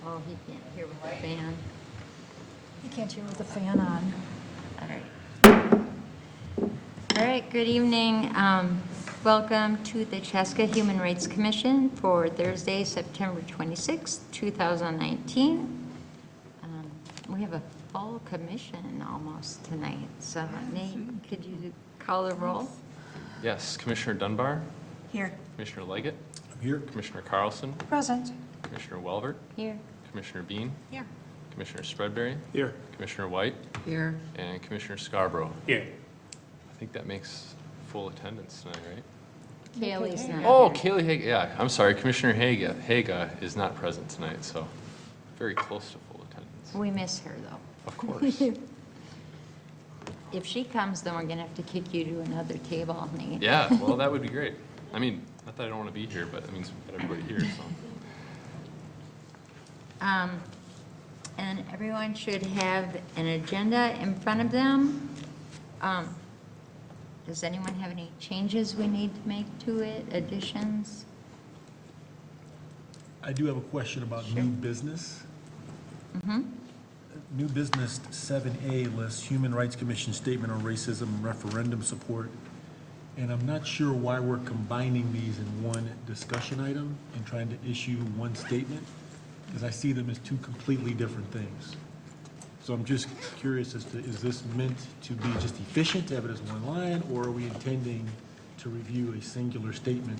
Oh, he can't hear with the fan. You can't hear with the fan on. All right. All right, good evening. Welcome to the Chaska Human Rights Commission for Thursday, September 26, 2019. We have a full commission almost tonight. So Nate, could you call the roll? Yes, Commissioner Dunbar, Here. Commissioner Leggett, I'm here. Commissioner Carlson, Present. Commissioner Welvert, Here. Commissioner Bean, Here. Commissioner Spreadberry, Here. Commissioner White, Here. and Commissioner Scarborough. Here. I think that makes full attendance tonight, right? Kaylee's not Oh, here. Kaylee Haga, yeah, I'm sorry, Commissioner Haga is not present tonight, so very close to full attendance. We miss her, though. Of course. If she comes, then we're going to have to kick you to another table, Nate. Yeah, well, that would be great. I mean, not that I don't want to be here, but that means we've got everybody here, so. And everyone should have an agenda in front of them. Does anyone have any changes we need to make to it, additions? I do have a question about Sure. new business. Mm-hmm. New business 7A lists Human Rights Commission Statement on Racism Referendum Support. And I'm not sure why we're combining these in one discussion item and trying to issue one statement, because I see them as two completely different things. So I'm just curious as to, is this meant to be just efficient, to have it as one line, or are we intending to review a singular statement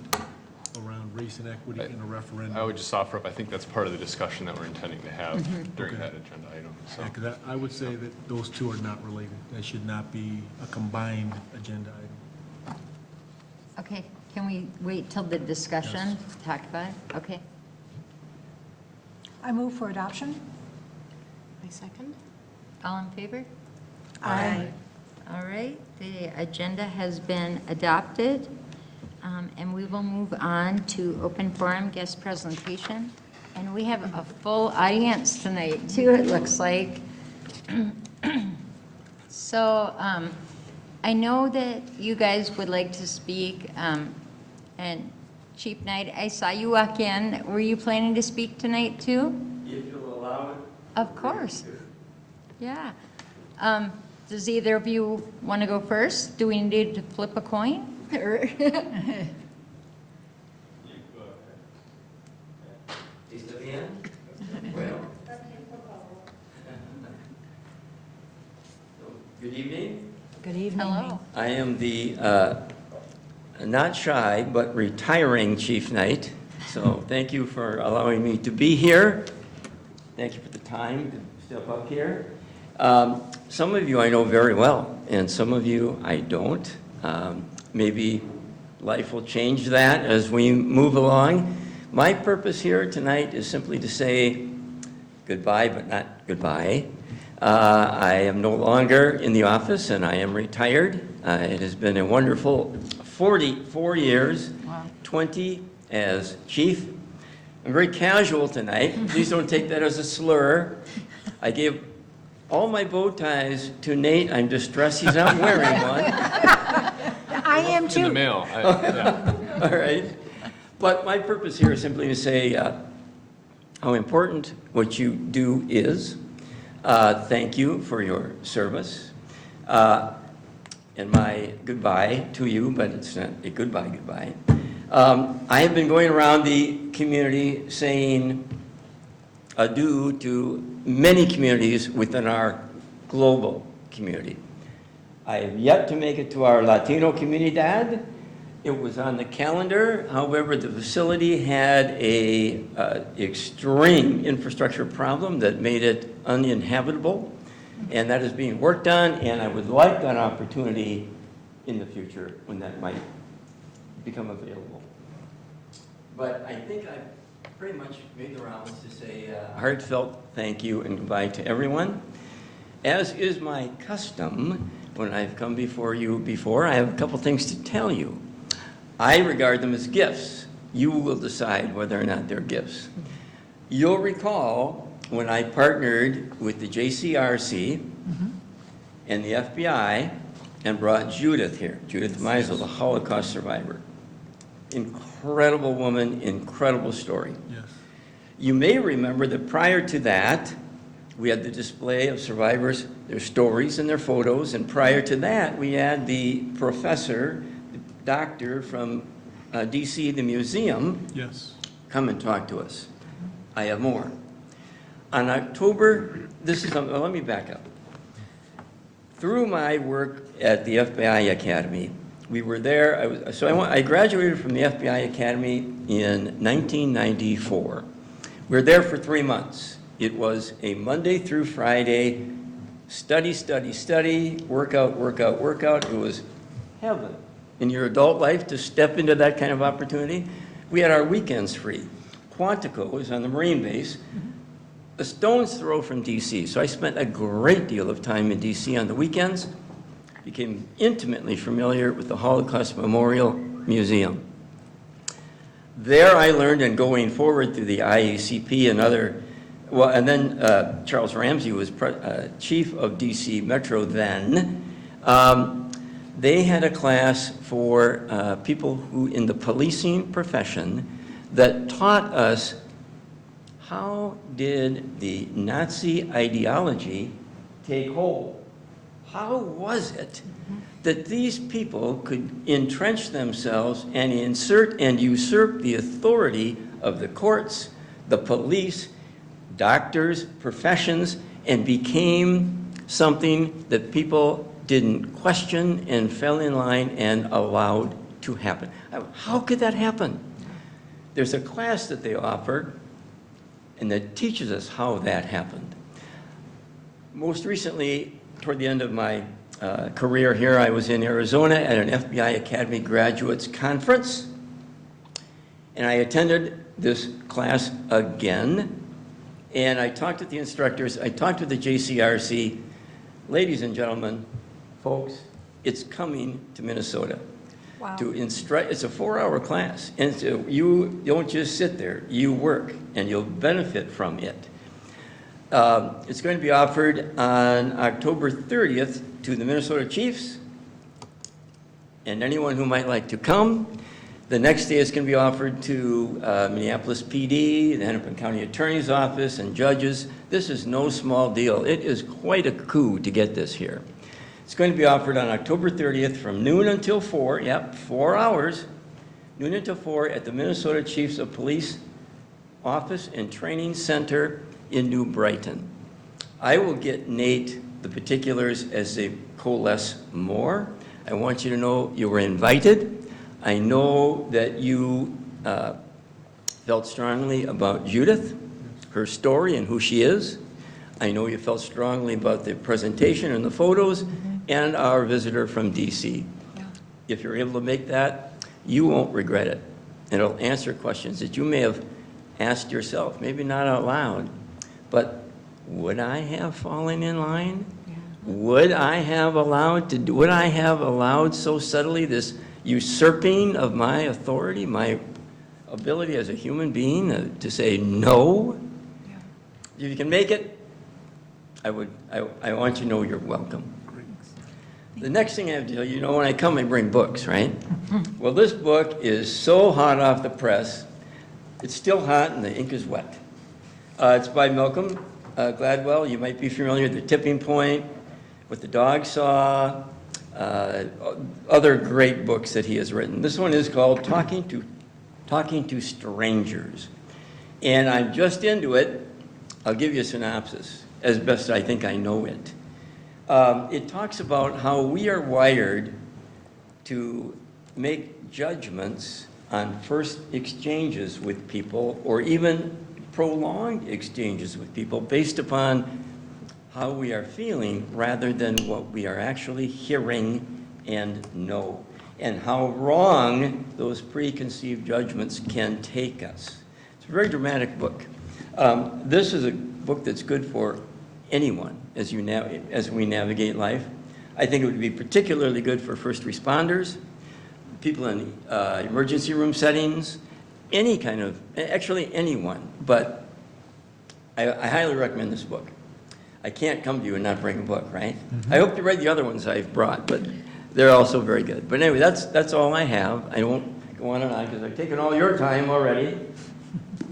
around race and equity in a referendum? I would just offer up, I think that's part of the discussion that we're intending to have during Okay. that agenda item, so. Yeah, 'cause I would say that those two are not related. That should not be a combined agenda item. Okay, can we wait till the discussion Yes. to talk about it? Okay. I move for adoption. I second. All in favor? Aye. All right, the agenda has been adopted, and we will move on to open forum guest presentation. And we have a full audience tonight, too, it looks like. So I know that you guys would like to speak, and Chief Knight, I saw you walk in. Were you planning to speak tonight, too? If you'll allow it. Of course. Yeah. Does either of you want to go first? Do we need to flip a coin? Or- You go ahead. ¿Está bien? Bueno. Good evening. Good evening. Hello. I am the not shy but retiring Chief Knight. So thank you for allowing me to be here. Thank you for the time to step up here. Some of you I know very well, and some of you I don't. Maybe life will change that as we move along. My purpose here tonight is simply to say goodbye, but not goodbye. I am no longer in the office, and I am retired. It has been a wonderful 44 years, Wow. 20 as chief. I'm very casual tonight. Please don't take that as a slur. I gave all my bow ties to Nate. I'm distressed he's not wearing one. I am In the too. mail, yeah. All right. But my purpose here is simply to say how important what you do is. Thank you for your service. And my goodbye to you, but it's not a goodbye. I have been going around the community saying adieu to many communities within our global community. I have yet to make it to our Latino comunidad. It was on the calendar. However, the facility had a extreme infrastructure problem that made it uninhabitable, and that is being worked on, and I would like that opportunity in the future when that might become available. But I think I've pretty much made the rounds to say a heartfelt thank you and goodbye to everyone. As is my custom, when I've come before you before, I have a couple things to tell you. I regard them as gifts. You will decide whether or not they're gifts. You'll recall when I partnered with the JCRC and the FBI and brought Judith here, Judith Meisel, the Holocaust survivor. Incredible woman, incredible story. Yes. You may remember that prior to that, we had the display of survivors, their stories and their photos, and prior to that, we had the professor, the doctor from DC, the museum, Yes. come and talk to us. I have more. On October, let me back up. Through my work at the FBI Academy, we were there, I graduated from the FBI Academy in 1994. We were there for 3 months. It was a Monday through Friday, study, study, study, workout, workout, workout. It was heaven in your adult life to step into that kind of opportunity. We had our weekends free. Quantico was on the Marine base, a stone's throw from DC. So I spent a great deal of time in DC on the weekends, became intimately familiar with the Holocaust Memorial Museum. There I learned, and going forward through the IACP and other, and then Charles Ramsey was chief of DC Metro then. They had a class for people who in the policing profession that taught us how did the Nazi ideology take hold? How was it that these people could entrench themselves and insert and usurp the authority of the courts, the police, doctors, professions, and became something that people didn't question and fell in line and allowed to happen? How could that happen? There's a class that they offer and that teaches us how that happened. Most recently, toward the end of my career here, I was in Arizona at an FBI Academy Graduates Conference, and I attended this class again, and I talked with the instructors, I talked with the JCRC. Ladies and gentlemen, folks, it's coming to Minnesota. Wow. To instruct, it's a 4-hour class, and so you don't just sit there, you work, and you'll benefit from it. It's going to be offered on October 30th to the Minnesota Chiefs and anyone who might like to come. The next day it's going to be offered to Minneapolis PD, the Hennepin County Attorney's Office, and judges. This is no small deal. It is quite a coup to get this here. It's going to be offered on October 30th from noon until 4, 4 hours, noon until 4 at the Minnesota Chiefs of Police Office and Training Center in New Brighton. I will get Nate the particulars as they coalesce more. I want you to know you were invited. I know that you felt strongly about Judith, her story and who she is. I know you felt strongly about the presentation and the photos and our visitor from DC. If you're able to make that, you won't regret it. And it'll answer questions that you may have asked yourself, maybe not out loud, but would I have fallen in line? Would I have allowed so subtly this usurping of my authority, my ability as a human being to say no? If you can make it, I want you to know you're welcome. The next thing I have to tell you, when I come, I bring books, right? Well, this book is so hot off the press, it's still hot and the ink is wet. It's by Malcolm Gladwell. You might be familiar with The Tipping Point, What the Dog Saw, other great books that he has written. This one is called Talking to Strangers. And I'm just into it. I'll give you a synopsis as best I think I know it. It talks about how we are wired to make judgments on first exchanges with people or even prolonged exchanges with people based upon how we are feeling rather than what we are actually hearing and know, and how wrong those preconceived judgments can take us. It's a very dramatic book. This is a book that's good for anyone as we navigate life. I think it would be particularly good for first responders, people in emergency room settings, actually anyone. But I highly recommend this book. I can't come to you and not bring a book, right? I hope you read the other ones I've brought, but they're also very good. But anyway, that's all I have. I won't go on and on because I've taken all your time already.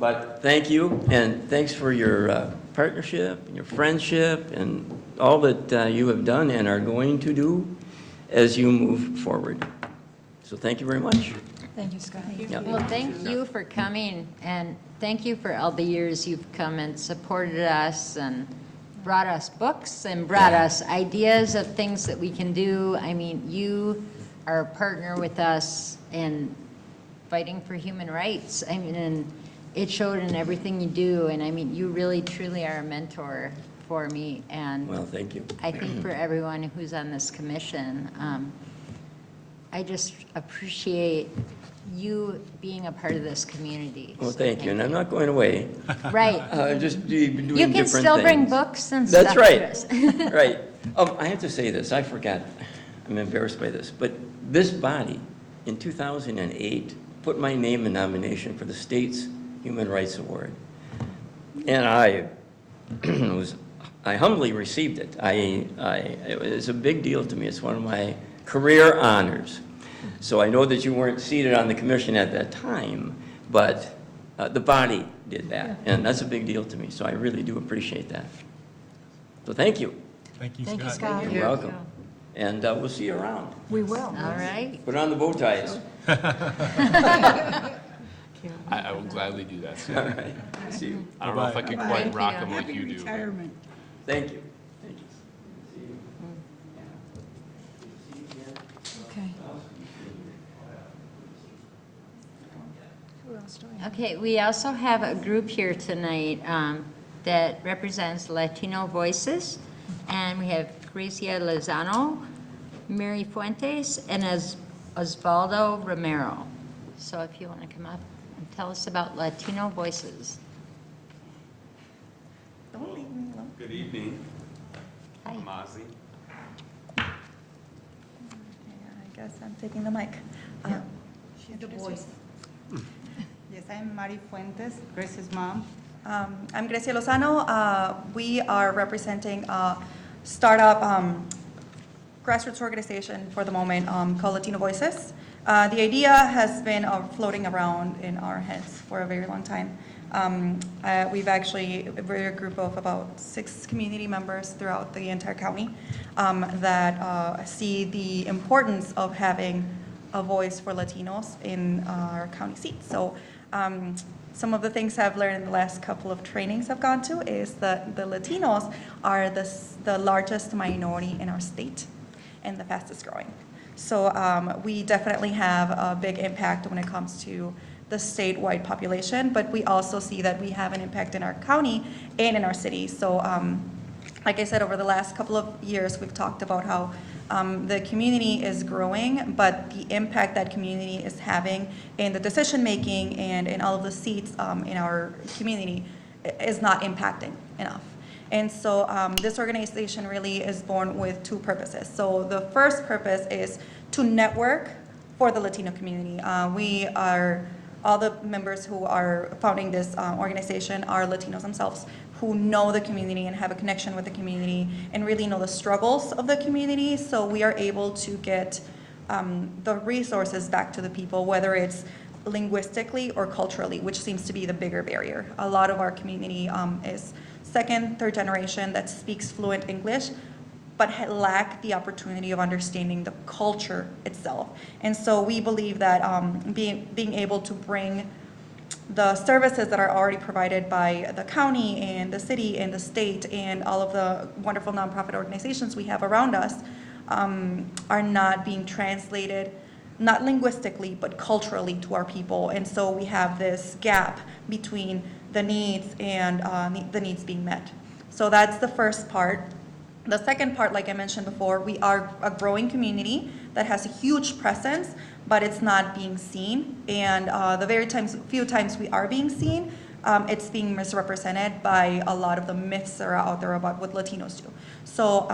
But thank you, and thanks for your partnership, and your friendship, and all that you have done and are going to do as you move forward. So thank you very much. Thank you, Scott. Yeah. Well, thank you for coming, and thank you for all the years you've come and supported us and brought us books and brought us ideas of things that we can do. I mean, you are a partner with us in fighting for human rights. I mean, and it showed in everything you do, and I mean, you really, truly are a mentor for me, and Well, thank you. I think for everyone who's on this commission. I just appreciate you being a part of this community. Well, So thank you, and I'm not going away. Right. Just doing different things. You can still bring books and stuff. That's right, right. I have to say this, I forgot, I'm embarrassed by this, but this body in 2008 put my name in nomination for the state's Human Rights Award. And I humbly received it. It was a big deal to me. It's one of my career honors. So I know that you weren't seated on the commission at that time, but the body did that, and that's a big deal to me. So I really do appreciate that. So thank you. Thank you, Thank you, Scott. Scott. You're welcome. And we'll see you around. We will. All right. Put on the bow ties. I will gladly do that, All Scott. right. See you. I don't know if I can quite Thank rock you. them like you do. Thank you. Thank you. Okay. Who else do we have? Okay, we also have a group here tonight that represents Latino Voices, and we have Gracia Lozano, Mary Fuentes, and Osvaldo Romero. So if you want to come up and tell us about Latino Voices. Don't leave me alone. Good evening. Hi. I'm Ozzy. I guess I'm taking the mic. She's the voice. Yes, I'm Mari Fuentes, Grace's mom. I'm Gracia Lozano. We are representing a startup grassroots organization for the moment called Latino Voices. The idea has been floating around in our heads for a very long time. We're a group of about 6 community members throughout the entire county that see the importance of having a voice for Latinos in our county seat. So some of the things I've learned in the last couple of trainings I've gone to is that the Latinos are the largest minority in our state and the fastest growing. So we definitely have a big impact when it comes to the statewide population, but we also see that we have an impact in our county and in our city. So like I said, over the last couple of years, we've talked about how the community is growing, but the impact that community is having in the decision-making and in all of the seats in our community is not impacting enough. And so this organization really is born with 2 purposes. So the first purpose is to network for the Latino community. All the members who are founding this organization are Latinos themselves who know the community and have a connection with the community and really know the struggles of the community. So we are able to get the resources back to the people, whether it's linguistically or culturally, which seems to be the bigger barrier. A lot of our community is 2nd, 3rd generation that speaks fluent English, but lack the opportunity of understanding the culture itself. And so we believe that being able to bring the services that are already provided by the county and the city and the state and all of the wonderful nonprofit organizations we have around us are not being translated, not linguistically, but culturally to our people. And so we have this gap between the needs and the needs being met. So that's the first part. The second part, like I mentioned before, we are a growing community that has a huge presence, but it's not being seen. And the few times we are being seen, it's being misrepresented by a lot of the myths that are out there about what Latinos do. So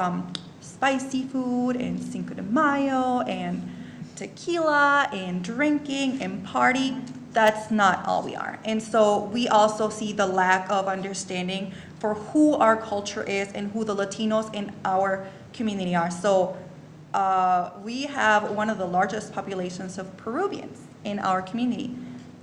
spicy food and Cinco de Mayo and tequila and drinking and party, that's not all we are. And so we also see the lack of understanding for who our culture is and who the Latinos in our community are. So we have one of the largest populations of Peruvians in our community.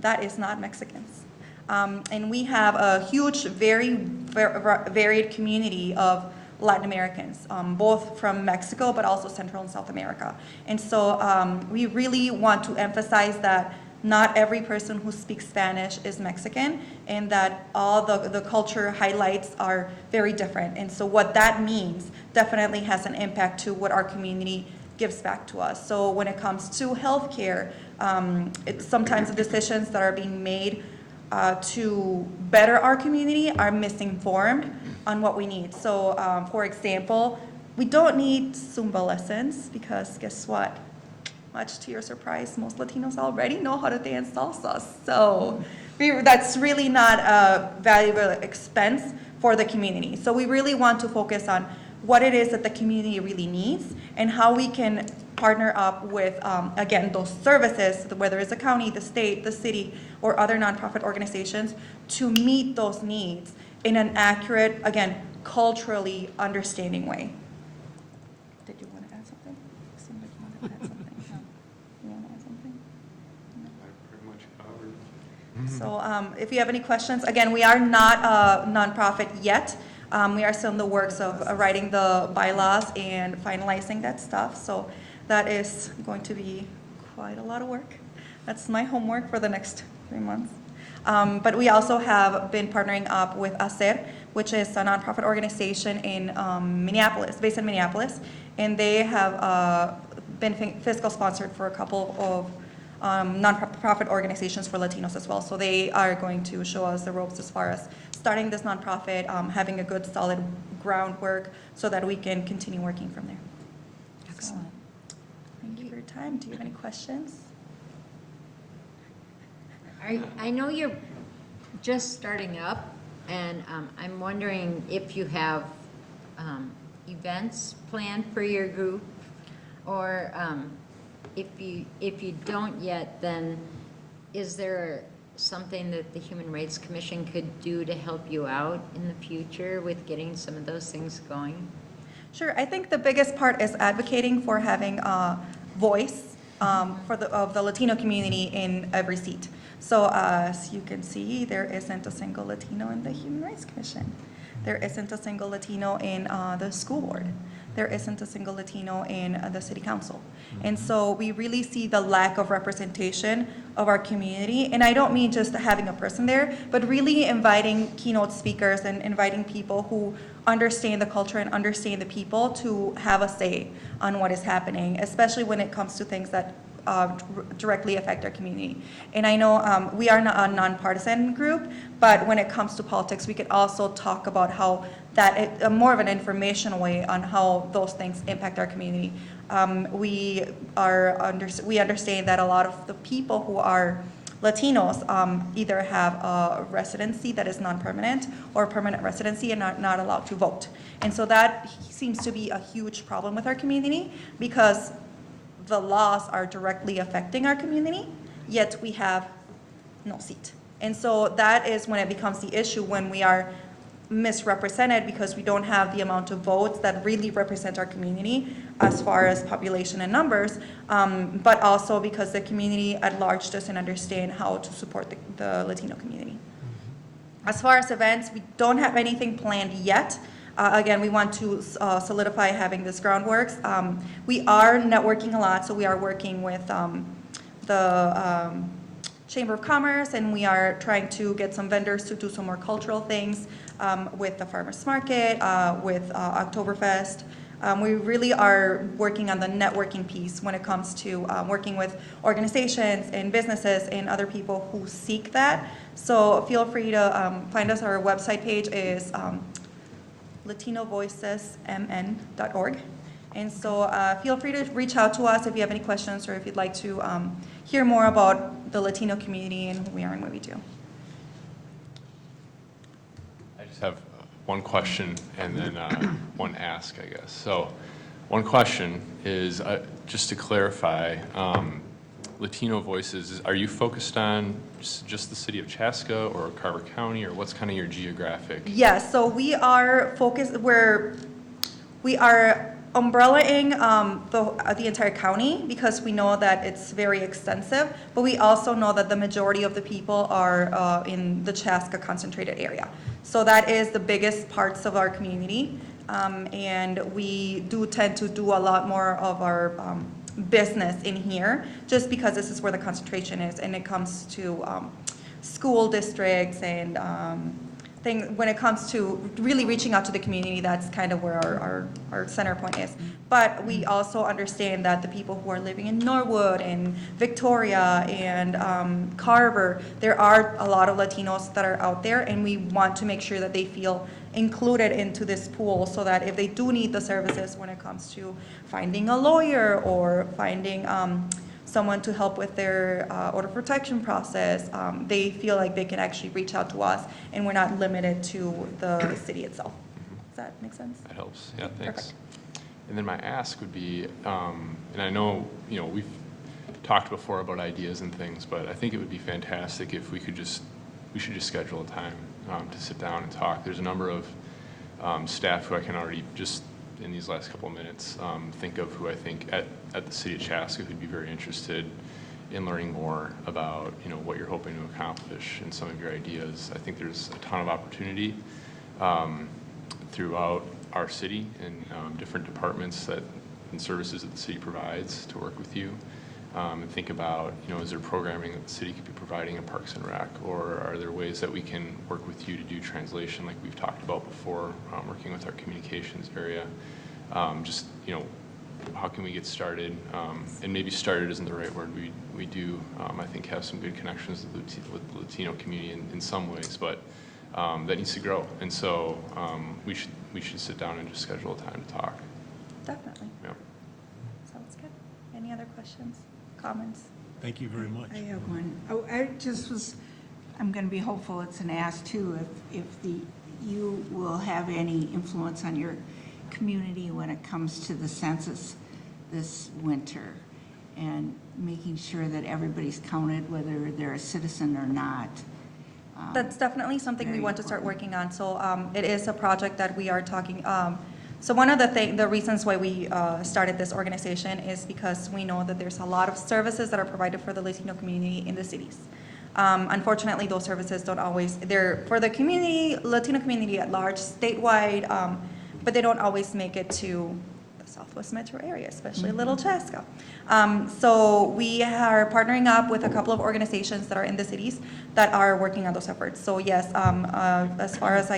That is not Mexicans. And we have a huge, very varied community of Latin Americans, both from Mexico, but also Central and South America. And so we really want to emphasize that not every person who speaks Spanish is Mexican, and that all the culture highlights are very different. And so what that means definitely has an impact to what our community gives back to us. So when it comes to healthcare, it's sometimes the decisions that are being made to better our community are misinformed on what we need. So for example, we don't need Zumba lessons because guess what? Much to your surprise, most Latinos already know how to dance salsa. So that's really not a valuable expense for the community. So we really want to focus on what it is that the community really needs and how we can partner up with, again, those services, whether it's the county, the state, the city, or other nonprofit organizations, to meet those needs in an accurate, again, culturally understanding way. Did you want to add something? It seemed like you wanted to add something. No. You want to add something? I pretty much covered. So if you have any questions, again, we are not a nonprofit yet. We are still in the works of writing the bylaws and finalizing that stuff. So that is going to be quite a lot of work. That's my homework for the next 3 months. But we also have been partnering up with ACER, which is a nonprofit organization in Minneapolis, based in Minneapolis. And they have been fiscal sponsored for a couple of nonprofit organizations for Latinos as well. So they are going to show us the ropes as far as starting this nonprofit, having a good solid groundwork so that we can continue working from there. Excellent. So, thank you for your time. Do you have any questions? I know you're just starting up, and I'm wondering if you have events planned for your group, or if you don't yet, then is there something that the Human Rights Commission could do to help you out in the future with getting some of those things going? Sure. I think the biggest part is advocating for having a voice of the Latino community in every seat. So as you can see, there isn't a single Latino in the Human Rights Commission. There isn't a single Latino in the school board. There isn't a single Latino in the city council. And so we really see the lack of representation of our community. And I don't mean just having a person there, but really inviting keynote speakers and inviting people who understand the culture and understand the people to have a say on what is happening, especially when it comes to things that directly affect our community. And I know we are not a nonpartisan group, but when it comes to politics, we could also talk about how that more of an informational way on how those things impact our community. We understand that a lot of the people who are Latinos either have a residency that is non-permanent or a permanent residency and not allowed to vote. And so that seems to be a huge problem with our community because the laws are directly affecting our community, yet we have no seat. And so that is when it becomes the issue, when we are misrepresented because we don't have the amount of votes that really represent our community as far as population and numbers, but also because the community at large doesn't understand how to support the Latino community. As far as events, we don't have anything planned yet. Again, we want to solidify having this groundwork. We are networking a lot, so we are working with the Chamber of Commerce, and we are trying to get some vendors to do some more cultural things with the Farmers Market, with Oktoberfest. We really are working on the networking piece when it comes to working with organizations and businesses and other people who seek that. So feel free to find us. Our website page is LatinoVoicesMN.org. And so feel free to reach out to us if you have any questions or if you'd like to hear more about the Latino community and who we are and what we do. I just have one question and then one ask, I guess. So one question is, just to clarify, Latino Voices, are you focused on just the city of Chaska or Carver County, or what's kind of your geographic? Yes, so we are focused, we are umbrellaing the entire county because we know that it's very extensive, but we also know that the majority of the people are in the Chaska concentrated area. So that is the biggest parts of our community, and we do tend to do a lot more of our business in here just because this is where the concentration is, and it comes to school districts and when it comes to really reaching out to the community, that's kind of where our center point is. But we also understand that the people who are living in Norwood and Victoria and Carver, there are a lot of Latinos that are out there, and we want to make sure that they feel included into this pool so that if they do need the services when it comes to finding a lawyer or finding someone to help with their order protection process, they feel like they can actually reach out to us and we're not limited to the city itself. Does that make sense? That helps, yeah, thanks. Perfect. And then my ask would be, and I know, we've talked before about ideas and things, but I think it would be fantastic if we should just schedule a time to sit down and talk. There's a number of staff who I can already just in these last couple of minutes think of who I think at the city of Chaska who'd be very interested in learning more about what you're hoping to accomplish and some of your ideas. I think there's a ton of opportunity throughout our city and different departments and services that the city provides to work with you. And think about, is there programming that the city could be providing in Parks and Rec, or are there ways that we can work with you to do translation like we've talked about before, working with our communications area? Just, how can we get started? And maybe started isn't the right word. We do, I think, have some good connections with the Latino community in some ways, but that needs to grow. And so we should sit down and just schedule a time to talk. Definitely. Yeah. Sounds good. Any other questions, comments? Thank you very much. I have one. I'm going to be hopeful it's an ask too, if you will have any influence on your community when it comes to the census this winter and making sure that everybody's counted, whether they're a citizen or not. That's definitely something we Very want to start important. working on. So it is a project that we are talking. So one of the reasons why we started this organization is because we know that there's a lot of services that are provided for the Latino community in the cities. Unfortunately, those services don't always, they're for the community, Latino community at large, statewide, but they don't always make it to the Southwest Metro area, especially Little Chaska. So we are partnering up with a couple of organizations that are in the cities that are working on those efforts. So yes, as far as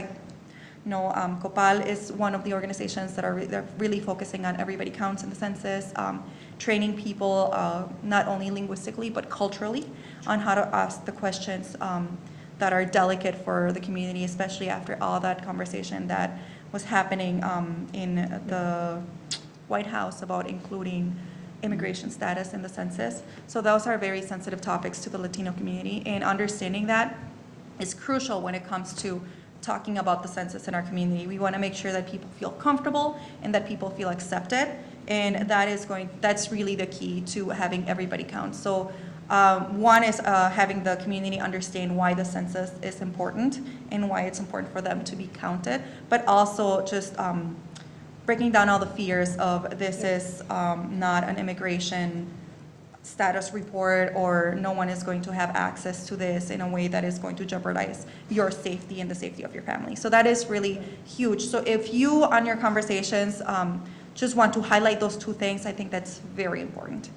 Copal is one of the organizations that are they're really focusing on everybody counts in the census, training people not only linguistically but culturally on how to ask the questions that are delicate for the community, especially after all that conversation that was happening in the White House about including immigration status in the census. So those are very sensitive topics to the Latino community, and understanding that is crucial when it comes to talking about the census in our community. We want to make sure that people feel comfortable and that people feel accepted, and that's really the key to having everybody count. So one is having the community understand why the census is important and why it's important for them to be counted, but also just breaking down all the fears of this is not an immigration status report, or no one is going to have access to this in a way that is going to jeopardize your safety and the safety of your family. So that is really huge. So if you, on your conversations, just want to highlight those two things, I think that's very important.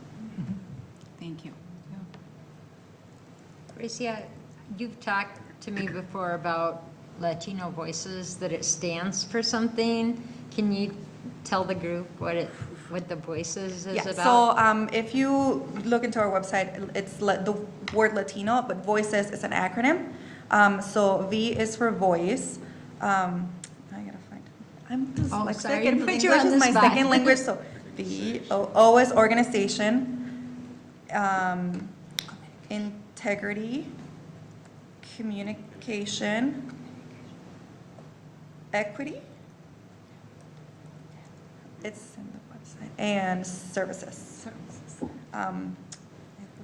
Thank you. Gracia, you've talked to me before about Latino Voices, that it stands for something. Can you tell the group what the Voices is about? So if you look into our website, it's the word Latino, but Voices is an acronym. So V is for voice. I gotta find it. I'm dyslexic, sorry, and put you English on is the my spot. second language. So V, O is organization, integrity, communication, equity. It's in the website. And services.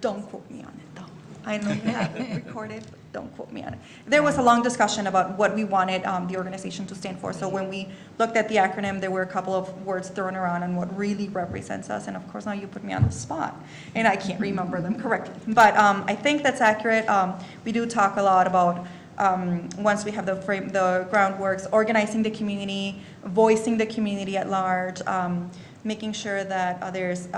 Don't quote me on it, though. I know you have it recorded, but don't quote me on it. There was a long discussion about what we wanted the organization to stand for. So when we looked at the acronym, there were a couple of words thrown around on what really represents us. And of course, now you put me on the spot, and I can't remember them correctly. But I think that's accurate. We do talk a lot about once we have the groundworks, organizing the community, voicing the community at large, making sure that there's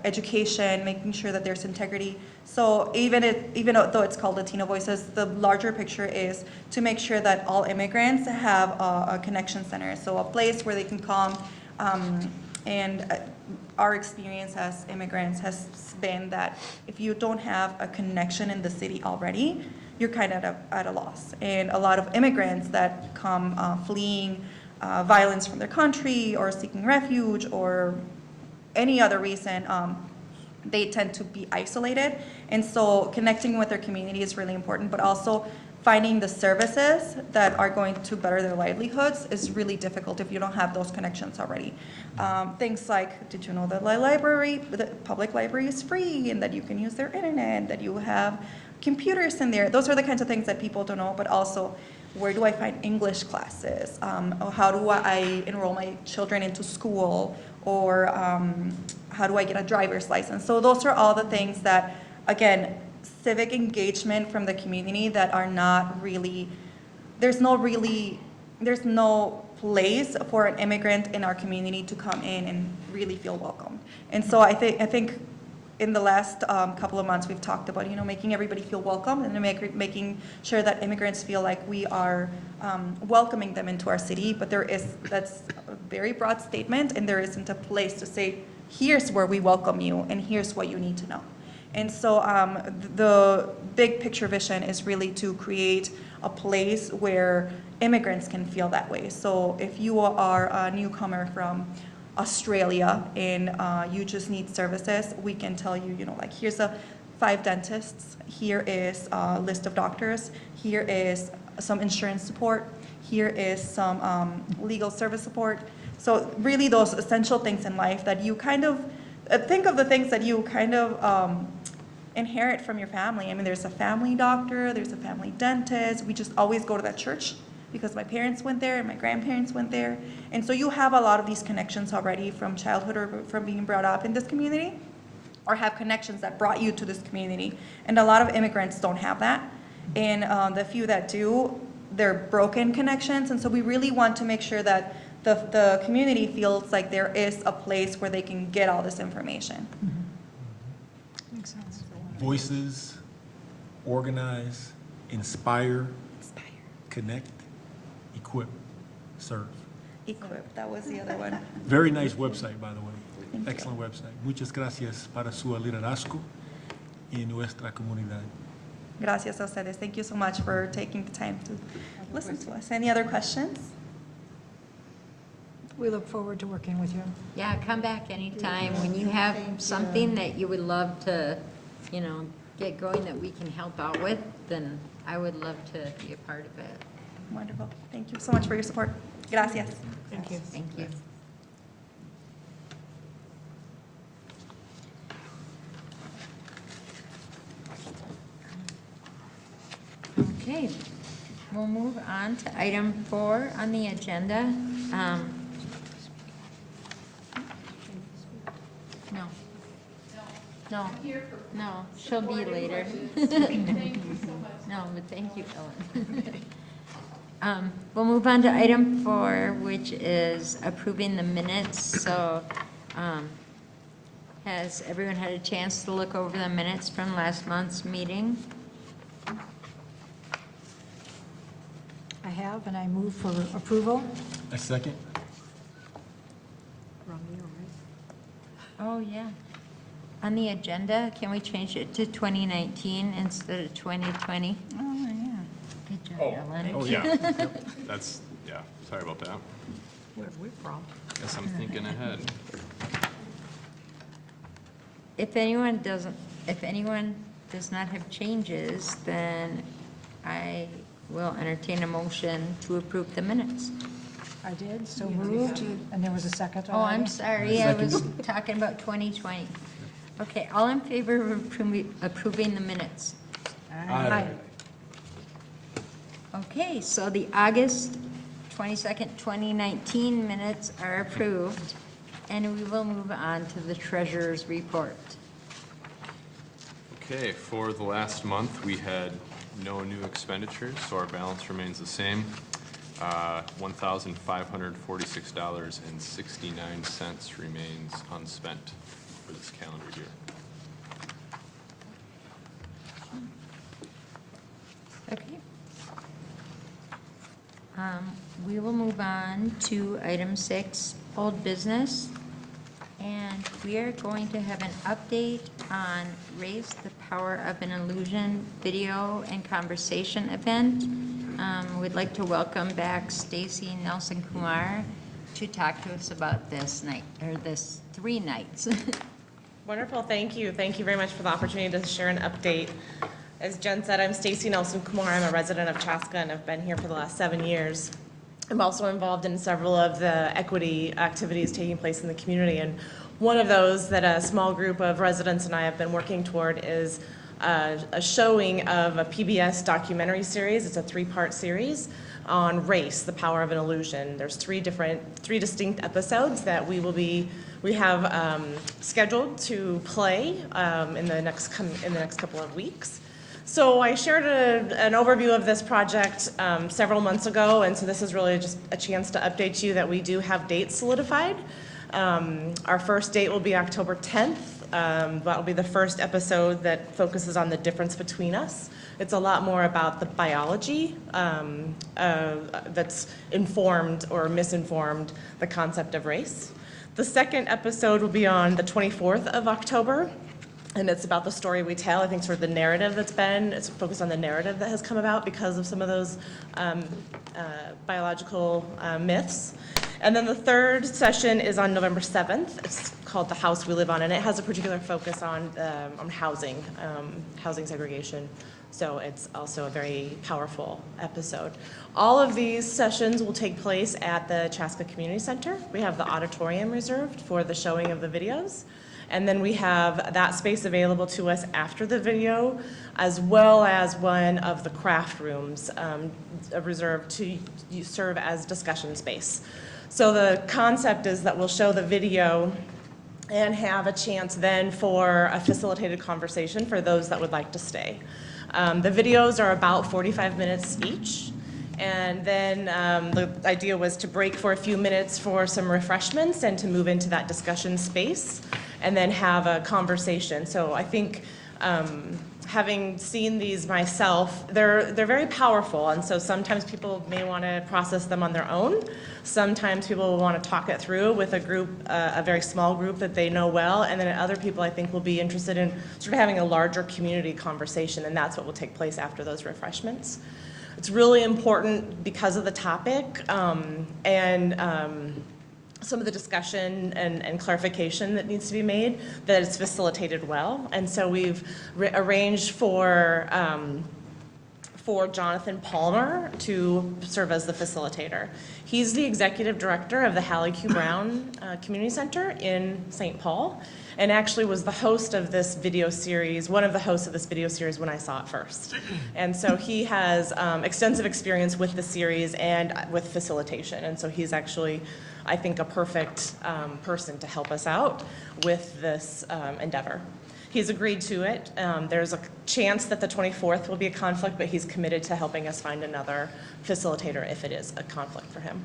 education, making sure that there's integrity. So even though it's called Latino Voices, the larger picture is to make sure that all immigrants have a connection center, so a place where they can come. And our experience as immigrants has been that if you don't have a connection in the city already, you're kind of at a loss. And a lot of immigrants that come fleeing violence from their country or seeking refuge or any other reason, they tend to be isolated. And so connecting with their community is really important, but also finding the services that are going to better their livelihoods is really difficult if you don't have those connections already. Things like, did you know that the public library is free and that you can use their internet, that you have computers in there? Those are the kinds of things that people don't know, but also, where do I find English classes? How do I enroll my children into school? Or how do I get a driver's license? So those are all the things that, again, civic engagement from the community that are not really, there's no place for an immigrant in our community to come in and really feel welcome. And so I think in the last couple of months, we've talked about, making everybody feel welcome and making sure that immigrants feel like we are welcoming them into our city. But that's a very broad statement, and there isn't a place to say, here's where we welcome you, and here's what you need to know. And so the big picture vision is really to create a place where immigrants can feel that way. So if you are a newcomer from Australia and you just need services, we can tell you, here's 5 dentists, here is a list of doctors, here is some insurance support, here is some legal service support. So really those essential things in life that you kind of, think of the things that you kind of inherit from your family. I mean, there's a family doctor, there's a family dentist. We just always go to that church because my parents went there and my grandparents went there. And so you have a lot of these connections already from childhood or from being brought up in this community, or have connections that brought you to this community. And a lot of immigrants don't have that. And the few that do, they're broken connections. And so we really want to make sure that the community feels like there is a place where they can get all this information. Makes sense. Voices, organize, inspire, connect, equip, serve. Equip, that was the other one. Very nice website, by the way. Excellent website. Muchas gracias para su liderazgo y nuestra comunidad. Gracias a ustedes. Thank you so much for taking the time to listen to us. Any other questions? We look forward to working with you. Yeah, come back anytime when you have something that you would love to, get going that we can help out with, then I would love to be a part of it. Wonderful. Thank you so much for your support. Gracias. Thank you. Thank you. Okay, we'll move on to item 4 on the agenda. No, she'll be later. No, but thank you, Ellen. We'll move on to item 4, which is approving the minutes. So has everyone had a chance to look over the minutes from last month's meeting? I have, and I move for approval. A second? Oh, yeah. On the agenda, can we change it to 2019 instead of 2020? Oh, yeah. Good job, Oh. Ellen. Oh, yeah. Yep. Sorry about that. Where are we from? Guess I'm thinking ahead. If anyone does not have changes, then I will entertain a motion to approve the minutes. I did, so moved, and there was a second Oh, I'm already. sorry, I was talking about 2020. Okay, all in favor of approving the minutes? Aye. Okay, so the August 22nd, 2019 minutes are approved, and we will move on to the treasurer's report. Okay, for the last month, we had no new expenditures, so our balance remains the same. $1,546.69 remains unspent for this calendar year. Okay. We will move on to item 6, old business. And we are going to have an update on Raise the Power of an Illusion video and conversation event. We'd like to welcome back Stacy Nelson Kumar to talk to us about this night, or this 3 nights. Wonderful, thank you. Thank you very much for the opportunity to share an update. As Jen said, I'm Stacy Nelson Kumar. I'm a resident of Chaska and I've been here for the last 7 years. I'm also involved in several of the equity activities taking place in the community. And one of those that a small group of residents and I have been working toward is a showing of a PBS documentary series. It's a 3-part series on race, the power of an illusion. There's 3 distinct episodes that we have scheduled to play in the next couple of weeks. So I shared an overview of this project several months ago, and so this is really just a chance to update you that we do have dates solidified. Our first date will be October 10th. That will be the first episode that focuses on the difference between us. It's a lot more about the biology that's informed or misinformed the concept of race. The second episode will be on the 24th of October. And it's about the story we tell. I think sort of the narrative it's focused on the narrative that has come about because of some of those biological myths. And then the third session is on November 7th. It's called The House We Live On, and it has a particular focus on housing segregation. So it's also a very powerful episode. All of these sessions will take place at the Chaska Community Center. We have the auditorium reserved for the showing of the videos. And then we have that space available to us after the video, as well as one of the craft rooms reserved to serve as discussion space. So the concept is that we'll show the video and have a chance then for a facilitated conversation for those that would like to stay. The videos are about 45 minutes each. And then the idea was to break for a few minutes for some refreshments and to move into that discussion space and then have a conversation. So I think having seen these myself, they're very powerful. And so sometimes people may want to process them on their own. Sometimes people will want to talk it through with a group, a very small group that they know well. And then other people I think will be interested in sort of having a larger community conversation. And that's what will take place after those refreshments. It's really important because of the topic and some of the discussion and clarification that needs to be made, that it's facilitated well. And so we've arranged for Jonathan Palmer to serve as the facilitator. He's the executive director of the Hallie Q. Brown Community Center in St. Paul, and actually was the host of this video series, one of the hosts of this video series when I saw it first. And so he has extensive experience with the series and with facilitation. And so he's actually, I think, a perfect person to help us out with this endeavor. He's agreed to it. There's a chance that the 24th will be a conflict, but he's committed to helping us find another facilitator if it is a conflict for him.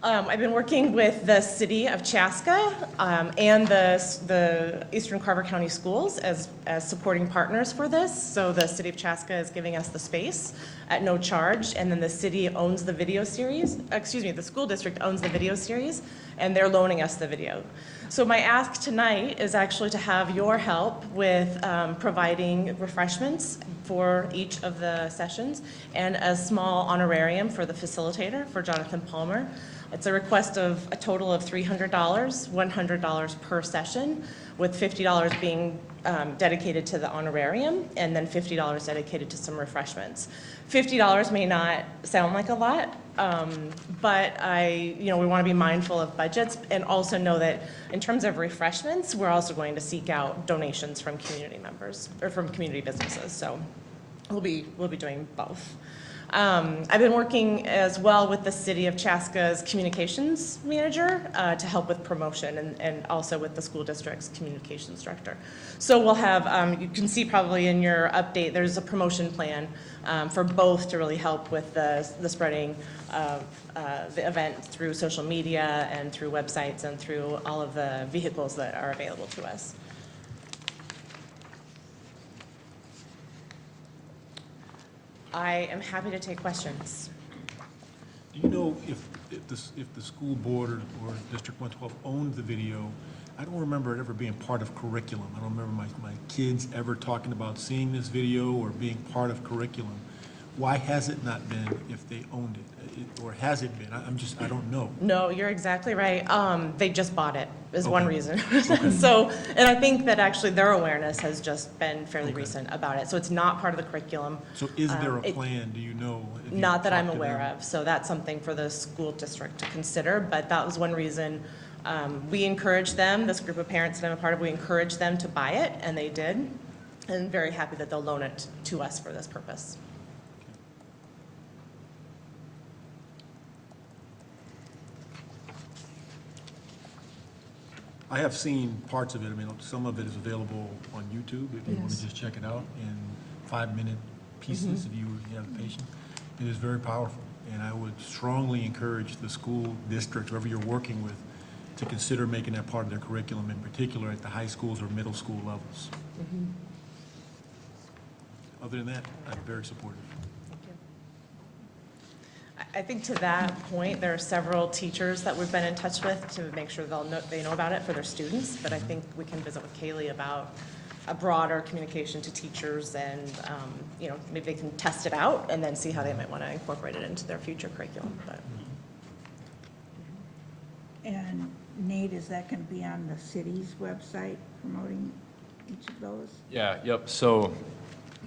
I've been working with the city of Chaska and the Eastern Carver County Schools as supporting partners for this. So the city of Chaska is giving us the space at no charge, and then the city owns the video series. The school district owns the video series, and they're loaning us the video. So my ask tonight is actually to have your help with providing refreshments for each of the sessions and a small honorarium for the facilitator, for Jonathan Palmer. It's a request of a total of $300, $100 per session, with $50 being dedicated to the honorarium and then $50 dedicated to some refreshments. $50 may not sound like a lot, But we want to be mindful of budgets and also know that in terms of refreshments, we're also going to seek out donations from community members or from community businesses. So we'll be doing both. I've been working as well with the City of Chaska's communications manager to help with promotion and also with the school district's communications director. So we'll have, you can see probably in your update, there's a promotion plan for both to really help with the spreading of the event through social media and through websites and through all of the vehicles that are available to us. I am happy to take questions. Do you know if the school board or District 112 owned the video? I don't remember it ever being part of curriculum. I don't remember my kids ever talking about seeing this video or being part of curriculum. Why has it not been if they owned it? Or has it been? I don't know. No, you're exactly right. They just bought it is one Okay. reason. Okay. So, and I think that actually their awareness has just been fairly Okay. recent about it. So it's not part of the curriculum. So is there a it- plan, do you know? Have you Not that I'm talked to aware them? of. So that's something for the school district to consider. But that was one reason we encouraged them, this group of parents that I'm a part of, we encouraged them to buy it, and they did. And very happy that they'll loan it to us for this purpose. I have seen parts of it. I mean, some of it is available on YouTube if you want Yes. to just check it out in 5-minute pieces if you have the patience. It is very powerful, and I would strongly encourage the school district, whoever you're working with, to consider making that part of their curriculum, in particular at the high schools or middle school levels. Other than that, I'm very supportive. I think to that point, there are several teachers that we've been in touch with to make sure they know about it for their students. But I think we can visit with Kaylee about a broader communication to teachers and, maybe they can test it out and then see how they might want to incorporate it into their future curriculum. But And Nate, is that going to be on the city's website promoting each of those? Yeah, yep. So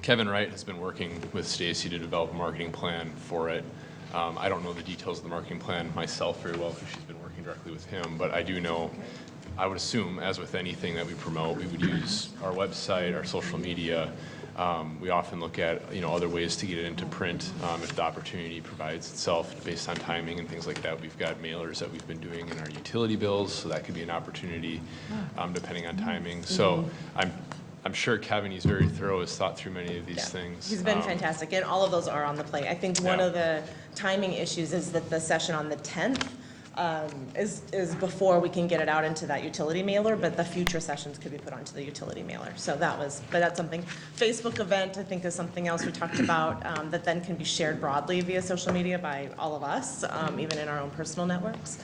Kevin Wright has been working with Stacy to develop a marketing plan for it. I don't know the details of the marketing plan myself very well because she's been working directly with him, but I do know, I would assume, as with anything that we promote, we would use our website, our social media. We often look at, other ways to get it into print if the opportunity provides itself based on timing and things like that. We've got mailers that we've been doing in our utility bills, so that could be an opportunity depending on timing. So I'm sure Kevin, he's very thorough, has thought through many of these things. he's been fantastic, and all of those are on the plate. I think one of the timing issues is that the session on the 10th is before we can get it out into that utility mailer, but the future sessions could be put onto the utility mailer. So but that's something. Facebook event, I think, is something else we talked about that then can be shared broadly via social media by all of us, even in our own personal networks.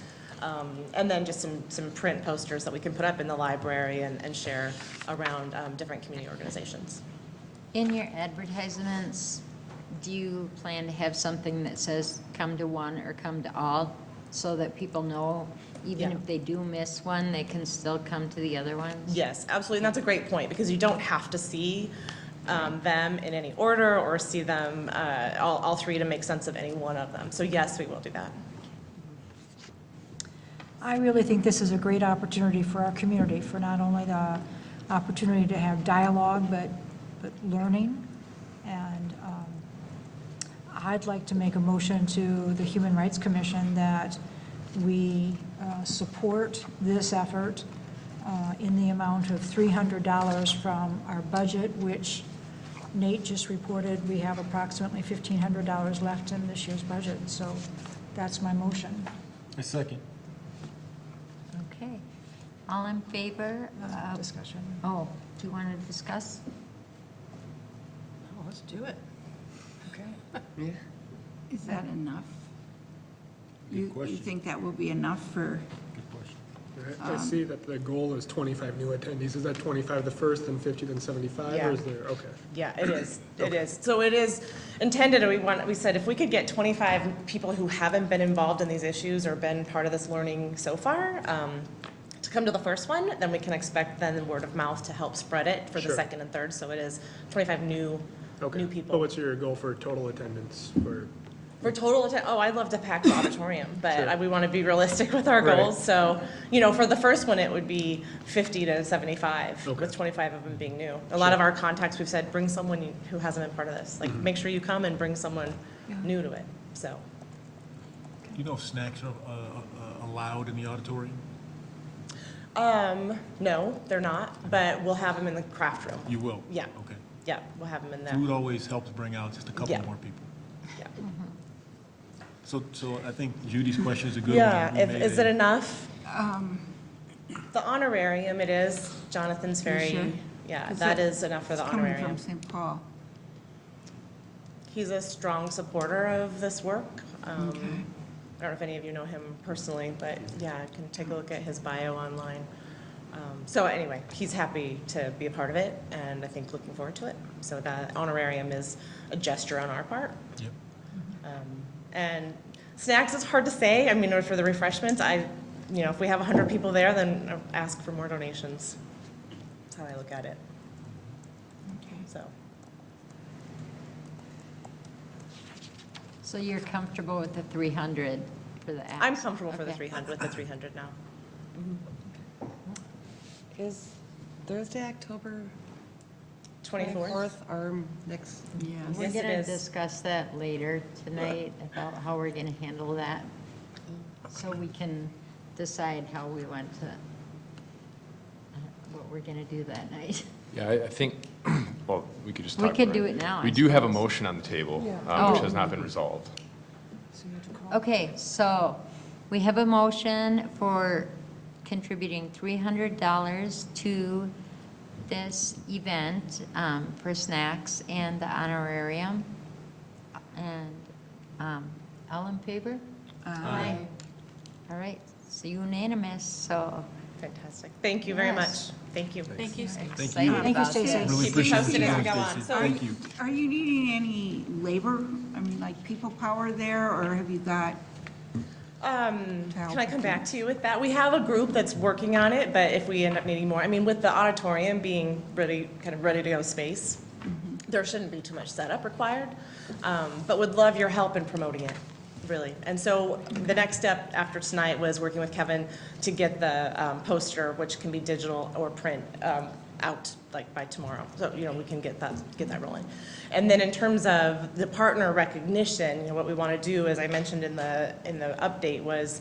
And then just some print posters that we can put up in the library and share around different community organizations. In your advertisements, do you plan to have something that says come to one or come to all so that people know even Yeah. if they do miss one, they can still come to the other ones? Yes, absolutely, and that's a great point, because you don't have to see them in any order or see them, all three, to make sense of any one of them. So yes, we will do that. I really think this is a great opportunity for our community, for not only the opportunity to have dialogue, but learning. And I'd like to make a motion to the Human Rights Commission that we support this effort in the amount of $300 from our budget, which Nate just reported we have approximately $1,500 left in this year's budget. So that's my motion. A second. Okay. All in favor? Discussion. Oh, do you want to discuss? Oh, let's do it. Okay. Is that enough? You question. think that will be enough for, Good question. I see that the goal is 25 new attendees. Is that 25 the first, then 50, then 75? Yeah. Or is there, okay. Yeah, it is. It is. So it is intended, we said if we could get 25 people who haven't been involved in these issues or been part of this learning so far, to come to the first one, then we can expect then word of mouth to help spread it for the Sure. second and third. So it is 25 new Okay. But people. what's your goal for total attendance for For total attendance, oh, I'd love to pack the auditorium, but Sure. we want to be realistic with our Right. goals. So, for the first one, it would be 50 to 75, Okay. with 25 of them being new. A lot of our contacts, we've said, bring someone who hasn't been part of this. Like, make sure you come and bring someone new to it, so. You know if snacks are allowed in the auditorium? No, they're not, but we'll have them in the craft room. You will? Yeah. Okay. Yeah, we'll have them in there. Food always helps bring out just a couple Yeah. more people. Yeah. So I think Judy's question is a good one. Yeah, We made is a- it enough? The honorarium, it is. Jonathan's very, sure? yeah, Is that is enough for the It's coming honorarium. from St. Paul. He's a strong supporter of this work. Okay. I don't know if any of you know him personally, but yeah, I can take a look at his bio online. So anyway, he's happy to be a part of it, and I think looking forward to it. So that honorarium is a gesture on our part. Yep. And snacks is hard to say. I mean, or for the refreshments, if we have 100 people there, then I'll ask for more donations. That's how I look at it. Okay. So you're comfortable with the 300 for the ask? I'm comfortable for the Okay. 300, with the 300 now. Is Thursday, October 24th? 24th, our next? Yes. We're Yes, it going to is. discuss that later tonight about how we're going to handle that. So we can decide how we want to, what we're going to do that night. Yeah, I think, well, we could just We talk could about do it now, I We do have a suppose. motion on the table, Oh. which has not been resolved. Okay, so we have a motion for contributing $300 to this event for snacks and the honorarium. And all in favor? Aye. All right, so unanimous, so Fantastic. Thank you very Yes. much. Thank you. Thank you. Thank excited you. Thank you, about Stacy. this. Really Keep me appreciate posted you as we doing go this, on. Stacy. So- Thank you. Are you needing any labor? I mean, like people power there, or have you got? Can I come back to you with that? We have a group that's working on it, but if we end up needing more, I mean, with the auditorium being ready to go space, there shouldn't be too much setup required, but would love your help in promoting it, really. And so the next step after tonight was working with Kevin to get the poster, which can be digital or print, out like by tomorrow. So, we can get that rolling. And then in terms of the partner recognition, what we want to do, as I mentioned in the update, was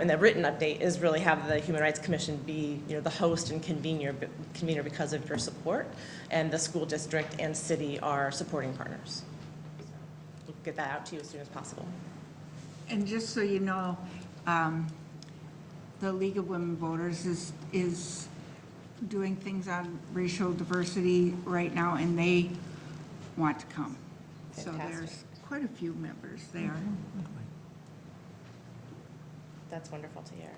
in the written update, is really have the Human Rights Commission be, the host and convener because of your support, and the school district and city are supporting partners. So we'll get that out to you as soon as possible. And just so you know, the League of Women Voters is doing things on racial diversity right now, and they want to come. So Fantastic. there's quite a few members there. That's wonderful to hear.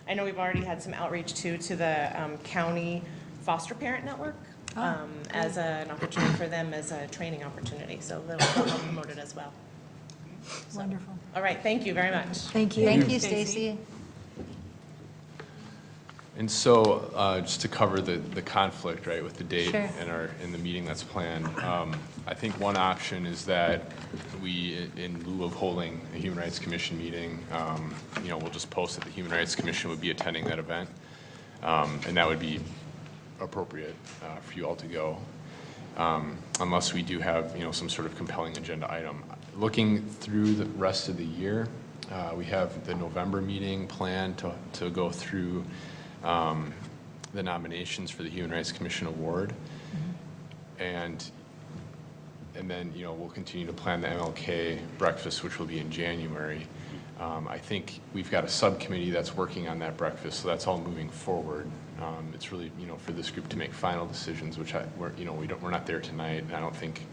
I know we've already had some outreach too to the county foster parent network as an opportunity for them as a training opportunity. So they'll help promote it as well. Wonderful. All right, thank you very much. Thank you. Thank you, Stacy. And so, just to cover the conflict, right, with the date Sure. and the meeting that's planned, I think one option is that we, in lieu of holding a Human Rights Commission meeting, we'll just post that the Human Rights Commission would be attending that event, and that would be appropriate for you all to go, unless we do have, some sort of compelling agenda item. Looking through the rest of the year, we have the November meeting planned to go through the nominations for the Human Rights Commission Award. And then, we'll continue to plan the MLK Breakfast, which will be in January. I think we've got a subcommittee that's working on that breakfast, so that's all moving forward. It's really, for this group to make final decisions, which we're not there tonight, and I don't think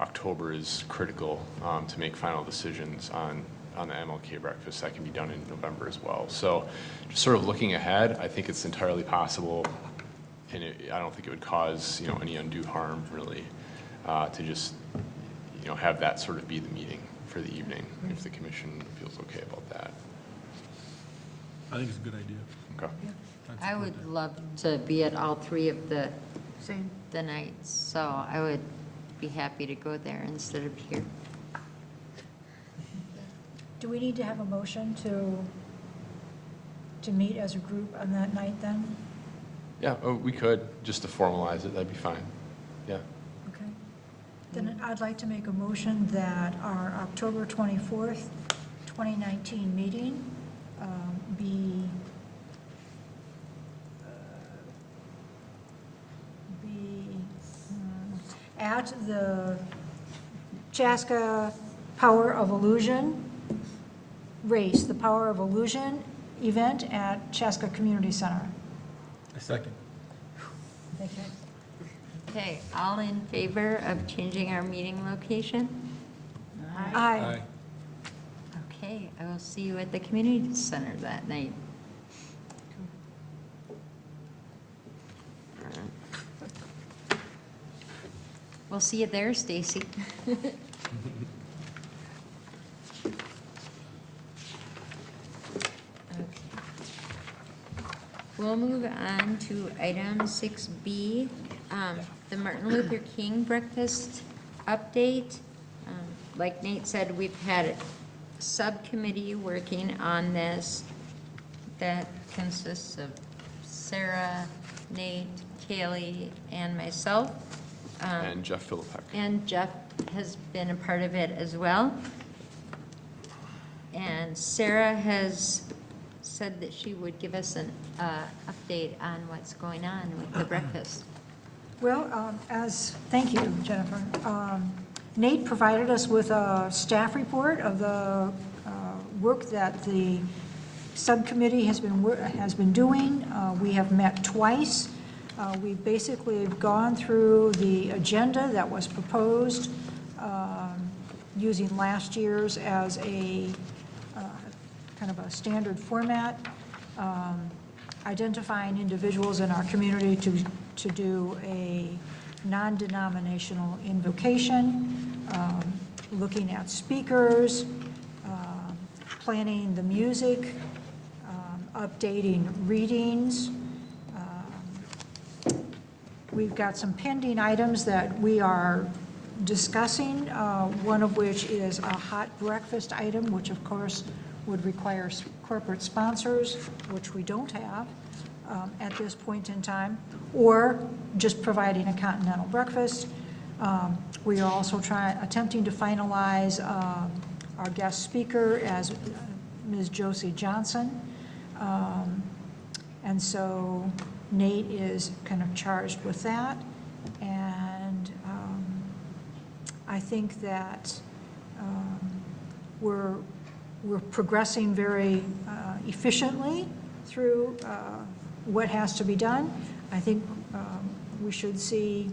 October is critical to make final decisions on the MLK Breakfast. That can be done in November as well. So just sort of looking ahead, I think it's entirely possible, and I don't think it would cause, any undue harm, really, to just, have that sort of be the meeting for the evening, if the commission feels okay about that. I think it's a good idea. Okay. I would love to be at all three of the nights, so I would be happy to go there instead of here. Do we need to have a motion to meet as a group on that night then? Yeah, oh, we could, just to formalize it, that'd be fine. Yeah. Okay. Then I'd like to make a motion that our October 24th, 2019 meeting be at the Chaska Power of Illusion race, the Power of Illusion event at Chaska Community Center. A second. Thank you. Okay, all in favor of changing our meeting location? Aye. Okay, I will see you at the community center that night. We'll see you there, Stacy. Okay. We'll move on to item 6B, the Martin Luther King Breakfast update. Like Nate said, we've had a subcommittee working on this that consists of Sarah, Nate, Kaylee, and myself. And Jeff Philippek. And Jeff has been a part of it as well. And Sarah has said that she would give us an update on what's going on with the breakfast. Well, thank you, Jennifer. Nate provided us with a staff report of the work that the subcommittee has been doing. We have met twice. We basically have gone through the agenda that was proposed using last year's as a kind of a standard format, identifying individuals in our community to do a non-denominational invocation, looking at speakers, planning the music, updating readings. We've got some pending items that we are discussing, one of which is a hot breakfast item, which of course would require corporate sponsors, which we don't have at this point in time, or just providing a continental breakfast. We are also attempting to finalize our guest speaker as Ms. Josie Johnson. And so Nate is kind of charged with that. And I think that we're progressing very efficiently through what has to be done. I think we should see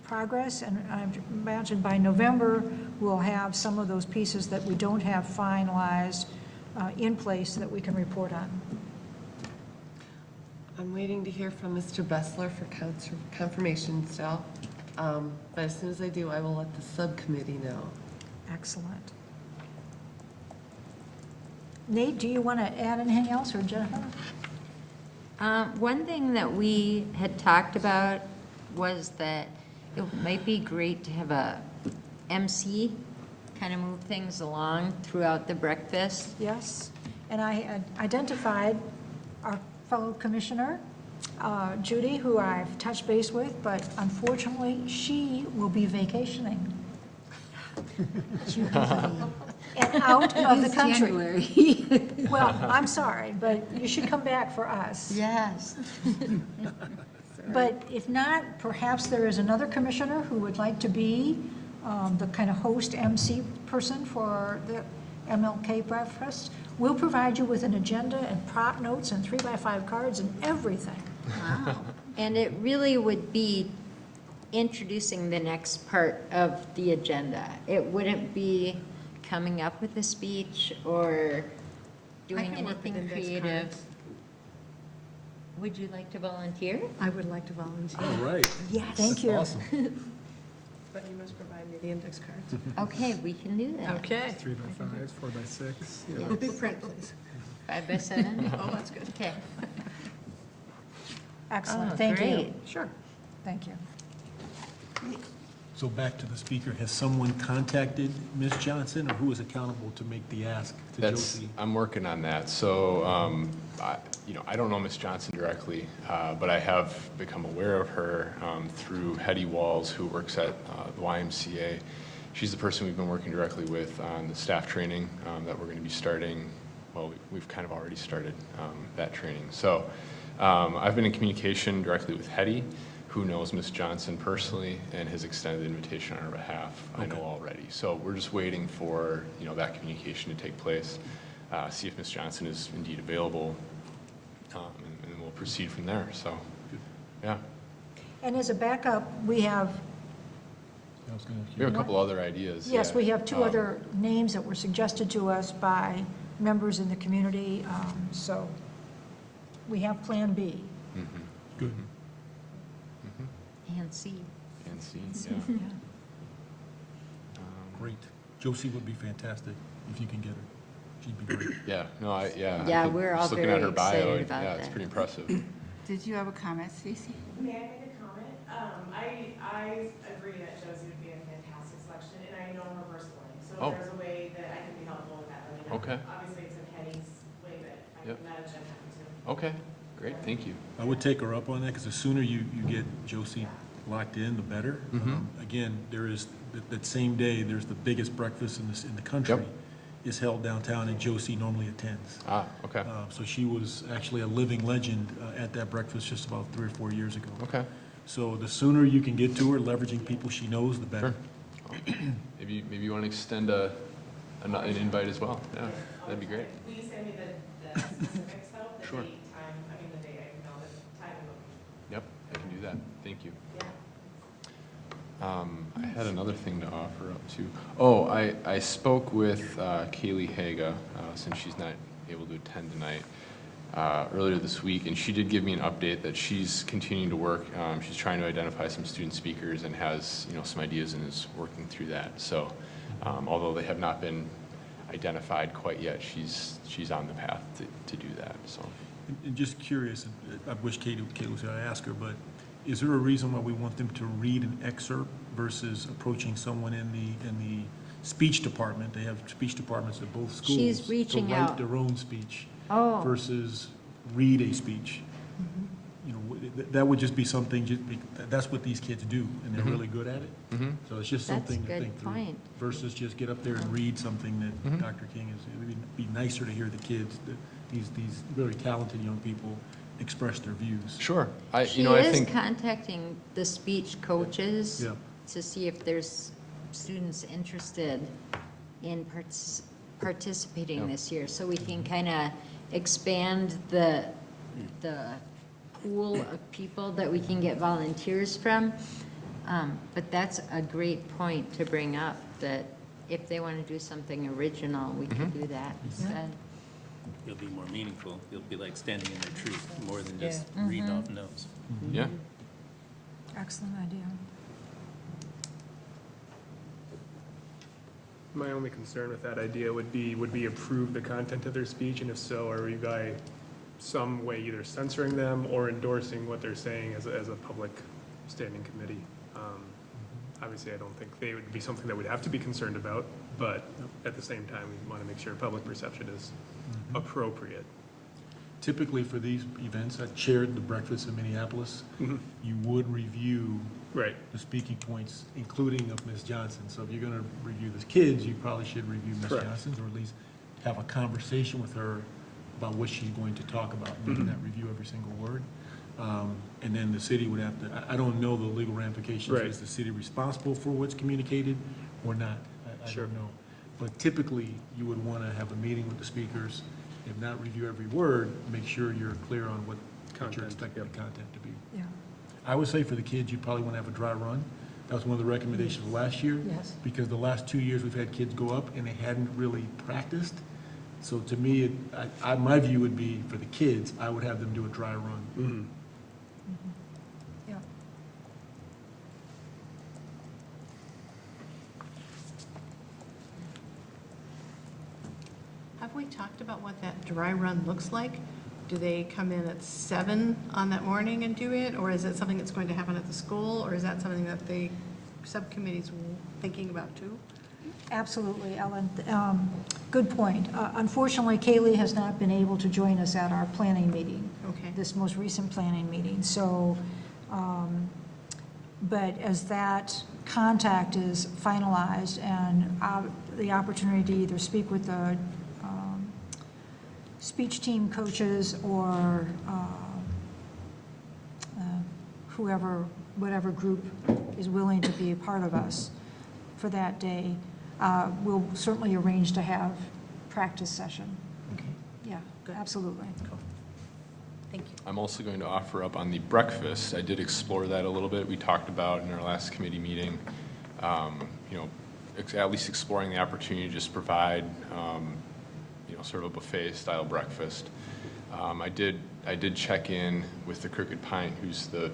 progress, and I imagine by November we'll have some of those pieces that we don't have finalized in place that we can report on. I'm waiting to hear from Mr. Bessler for confirmation still. But as soon as I do, I will let the subcommittee know. Excellent. Nate, do you want to add anything else, or Jennifer? One thing that we had talked about was that it might be great to have a MC kind of move things along throughout the breakfast. Yes. And I had identified our fellow commissioner, Judy, who I've touched base with, but unfortunately, she will be vacationing. And out of the country. Well, I'm sorry, but you should come back for us. Yes. But if not, perhaps there is another commissioner who would like to be the kind of host MC person for the MLK Breakfast. We'll provide you with an agenda and prop notes and 3x5 cards and everything. Wow. And it really would be introducing the next part of the agenda. It wouldn't be coming up with a speech or doing anything creative. Would you like to volunteer? I would like to volunteer. All right. Yes. Thank you. Awesome. But you must provide me the index cards. Okay, we can do that. Okay. 3x5s, 4x6. Yeah. Yeah. Big print, please. 5 by 7? Oh, that's good. Okay. Excellent, Oh, thank you. great. Sure, thank you. So back to the speaker, has someone contacted Ms. Johnson, or who is accountable to make the ask to Josie? I'm working on that. So, I don't know Ms. Johnson directly, but I have become aware of her through Hetty Walls, who works at the YMCA. She's the person we've been working directly with on the staff training that we're going to be starting. Well, we've kind of already started that training. So I've been in communication directly with Hetty, who knows Ms. Johnson personally and has extended the invitation on her behalf, I know already. So we're just waiting for, that communication to take place, see if Ms. Johnson is indeed available, and then we'll proceed from there. So, yeah. And as a backup, we have, We have a couple other ideas. yes, yeah. we have two other names that were suggested to us by members in the community, so we have Plan B. Good. And C. And see, yeah. Great. Josie would be fantastic if you can get her. She'd be great. Yeah, no, I Yeah, think we're all just looking at very her bio, excited about yeah, it's that. pretty impressive. Did you have a comment, Stacy? May I make a comment? I agree that Josie would be a fantastic selection, and I know her personally. So Oh. if there's a way that I can be helpful with that, let me know. Okay. Obviously, it's in Hetty's way, but I Yep. can manage, I'm happy to. Okay, great, thank you. I would take her up on that, because the sooner you get Josie locked in, the better. Again, there is, that same day, there's the biggest breakfast in the country. Yep. Is held downtown, and Josie normally attends. Okay, So she was actually a living legend at that breakfast just about 3 or 4 years ago. okay, So the sooner you can get to her, leveraging people she knows, the better. sure. Maybe you want to extend an invite as well, yeah, that'd be great. Will you send me the specifics though? The Sure. date, time, the date, I can know the time and location. Yep, I can do that, thank you. Yeah. I had another thing to offer up too. Oh, I spoke with Kaylee Haga, since she's not able to attend tonight, earlier this week, and she did give me an update that she's continuing to work. She's trying to identify some student speakers and has, some ideas and is working through that. So, although they have not been identified quite yet, she's on the path to do that, so. And just curious, and I wish Kate was here, I ask her, but is there a reason why we want them to read an excerpt versus approaching someone in the speech department? They have speech departments at both schools. She's reaching to out. write their own speech Oh. versus read a speech. That would just be something, that's what these kids do, and they're really good at it. So it's just That's a something to good think through. point. Versus just get up there and read something that Dr. King is, it would be nicer to hear the kids, these very talented young people express their views. Sure, She I is think, contacting the speech coaches Yeah. to see if there's students interested in participating Yeah. this year, so we can kind of expand the pool of people that we can get volunteers from. But that's a great point to bring up, that if they want to do something original, we could do that instead. It'll be more meaningful. It'll be like standing in their truth, more than just reading off notes. yeah, Excellent idea. My only concern with that idea would be approve the content of their speech, and if so, are we by some way either censoring them or endorsing what they're saying as a public standing committee? Obviously, I don't think they would be something that we'd have to be concerned about, but at the same time, we want to make sure public perception is appropriate. Typically for these events, I chaired the breakfast in Minneapolis. You would review Right. the speaking points, including of Ms. Johnson. So if you're going to review the kids, you probably should review Ms. Correct. Johnson's, or at least have a conversation with her about what she's going to talk about, maybe not review every single word. And then the city would have to, I don't know the legal ramifications. Right. Is the city responsible for what's communicated or not? I Sure. don't know. But typically, you would want to have a meeting with the speakers, if not review every word, make sure you're clear on what you're Content, expecting the yep. content to be. Yeah. I would say for the kids, you probably want to have a dry run. That was one of the recommendations last year. Yes. Because the last 2 years, we've had kids go up and they hadn't really practiced. So to me, my view would be, for the kids, I would have them do a dry run. Yeah. Have we talked about what that dry run looks like? Do they come in at 7 on that morning and do it, or is it something that's going to happen at the school, or is that something that they subcommittees thinking about too? Absolutely, Ellen. Good point. Unfortunately, Kaylee has not been able to join us at our planning meeting. Okay. This most recent planning meeting. So, but as that contact is finalized and the opportunity to either speak with the speech team coaches or whoever, whatever group is willing to be a part of us for that day, we'll certainly arrange to have practice session. Okay. Yeah, absolutely. Thank you. I'm also going to offer up on the breakfast. I did explore that a little bit. We talked about in our last committee meeting, at least exploring the opportunity to just provide, sort of a buffet style breakfast. I did check in with the Crooked Pint, who's the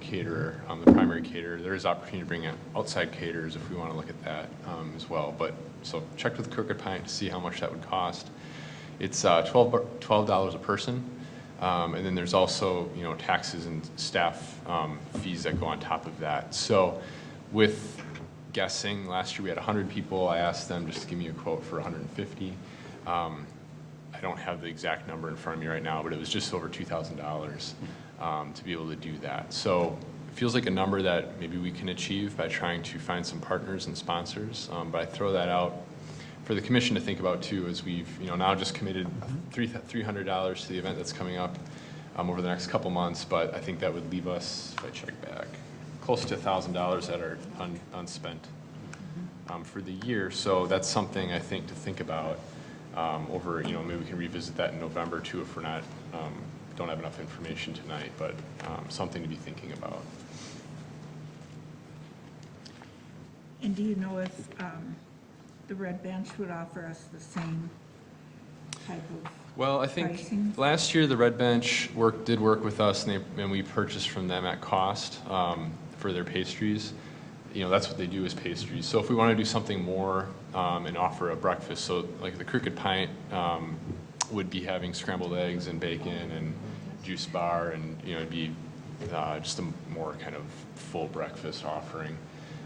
caterer, the primary caterer. There is opportunity to bring in outside caterers if we want to look at that as well. But so checked with the Crooked Pint to see how much that would cost. It's $12 a person. And then there's also, taxes and staff fees that go on top of that. So with guessing, last year we had 100 people. I asked them just to give me a quote for 150. I don't have the exact number in front of me right now, but it was just over $2,000 to be able to do that. So it feels like a number that maybe we can achieve by trying to find some partners and sponsors. But I throw that out for the commission to think about too, as we've now just committed $300 to the event that's coming up over the next couple months. But I think that would leave us, if I check back, close to $1,000 that are unspent for the year. So that's something I think to think about over. Maybe we can revisit that in November too if we're not don't have enough information tonight. But something to be thinking about. And do you know if the Red Bench would offer us the same type of Well, I think pricing? last year the Red Bench did work with us, and we purchased from them at cost for their pastries. That's what they do is pastries. So if we want to do something more and offer a breakfast, so like the Crooked Pint would be having scrambled eggs and bacon and juice bar, and it'd be just a more kind of full breakfast offering.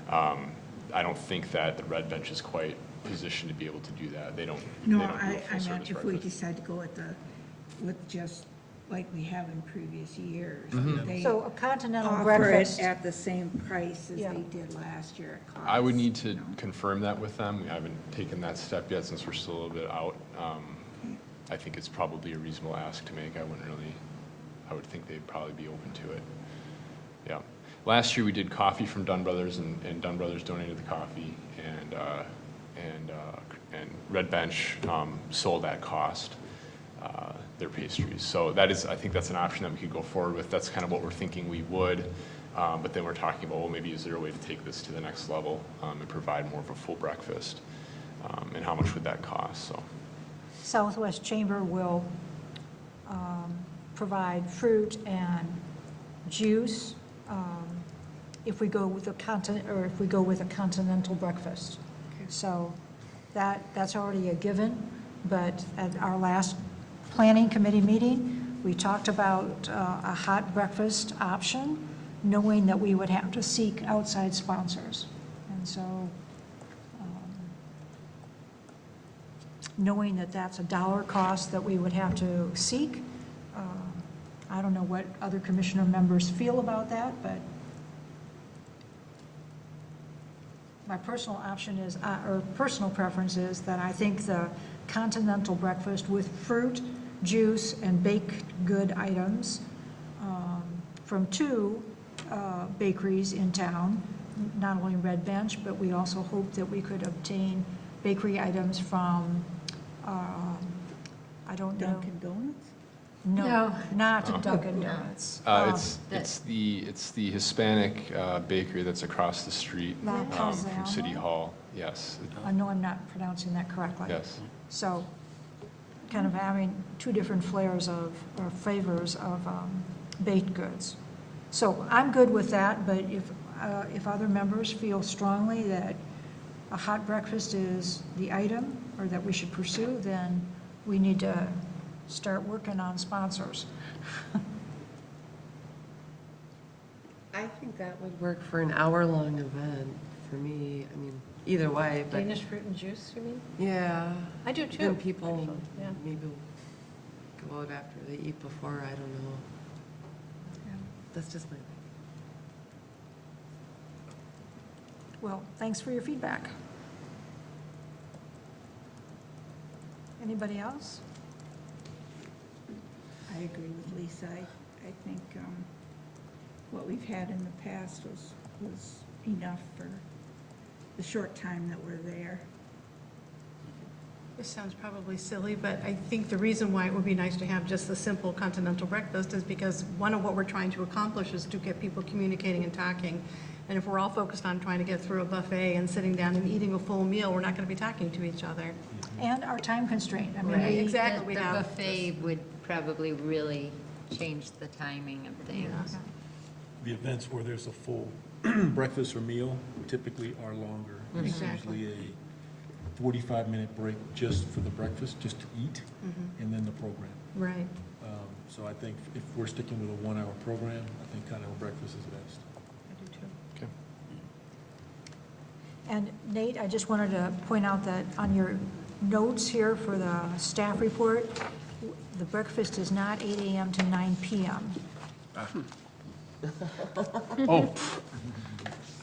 I don't think that the Red Bench is quite positioned to be able to do that. They don't. No, they don't do a I full-service meant if we breakfast. decide to go with just like we have in previous years. Mm-hmm. They So a continental offer breakfast. it at the same price as Yeah. they did last year at cost. I would need to confirm that with them. I haven't taken that step yet since we're still a little bit out. I think it's probably a reasonable ask to make. I would think they'd probably be open to it. Yeah. Last year we did coffee from Dunn Brothers, and Dunn Brothers donated the coffee, and Red Bench sold at cost their pastries. So I think that's an option that we could go forward with. That's kind of what we're thinking we would. But then we're talking about, well, maybe is there a way to take this to the next level and provide more of a full breakfast? And how much would that cost? So. Southwest Chamber will provide fruit and juice if we go with a continental breakfast. So that's already a given. But at our last planning committee meeting, we talked about a hot breakfast option, knowing that we would have to seek outside sponsors. And so knowing that that's a dollar cost that we would have to seek. I don't know what other commissioner members feel about that, but my personal option is, or personal preference is that I think the continental breakfast with fruit, juice, and baked good items from two bakeries in town, not only Red Bench, but we also hope that we could obtain bakery items from I don't know. Dunkin' Donuts? No, not Dunkin' Donuts. It's the Hispanic bakery that's across the street from PLAZA. City Hall. Yes. I know I'm not pronouncing that correctly. Yes. So kind of having two different flavors of baked goods. So I'm good with that, but if other members feel strongly that a hot breakfast is the item or that we should pursue, then we need to start working on sponsors. I think that would work for an hour-long event for me. I mean, either way, but Danish fruit and juice, you mean? yeah. I do too. Then people actually, yeah. maybe will go out after they eat before, I don't know. That's just my thing. Well, thanks for your feedback. Anybody else? I agree with Lisa. I think what we've had in the past was enough for the short time that we're there. This sounds probably silly, but I think the reason why it would be nice to have just the simple continental breakfast is because one of what we're trying to accomplish is to get people communicating and talking. And if we're all focused on trying to get through a buffet and sitting down and eating a full meal, we're not going to be talking to each other. And our time constraint. I mean, Right. Exactly. We The have buffet would probably really change the timing of things. The events where there's a full breakfast or meal typically are longer. There's Exactly. usually a 45-minute break just for the breakfast, just to eat, and then the program. Right. So I think if we're sticking with a 1-hour program, I think continental breakfast is best. I do too. Okay. And Nate, I just wanted to point out that on your notes here for the staff report, the breakfast is not 8 a.m. to 9 p.m. Oh,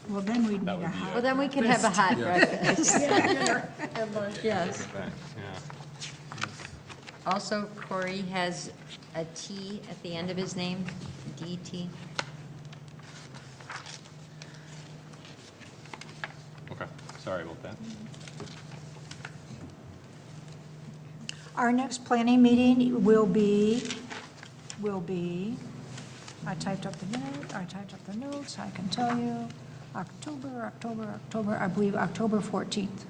Well, then we'd need That a would be hot. Well, then we could have a hot breakfast. Yes. yeah. Also, Corey has a T at the end of his name, DT. Okay, sorry about that. Our next planning meeting will be, I typed up the notes, I can tell you, October, I believe October 14th.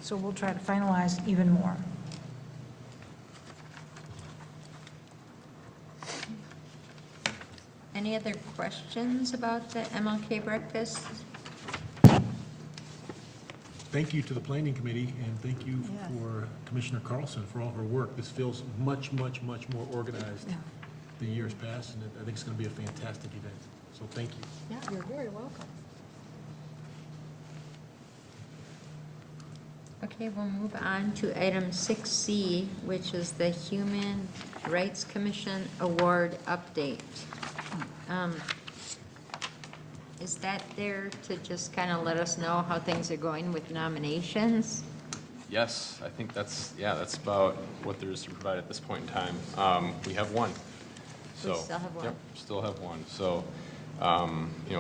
So we'll try to finalize even more. Any other questions about the MLK breakfast? Thank you to the planning committee, and thank you for Commissioner Carlson for all her work. This feels much, much, much more organized Yeah. than years past, and I think it's going to be a fantastic event. So thank you. Yeah, you're very welcome. Okay, we'll move on to item 6C, which is the Human Rights Commission Award Update. Is that there to just kind of let us know how things are going with nominations? Yes, I think that's about what there is to provide at this point in time. We have one. We So, still have one. Yep, still have one. So,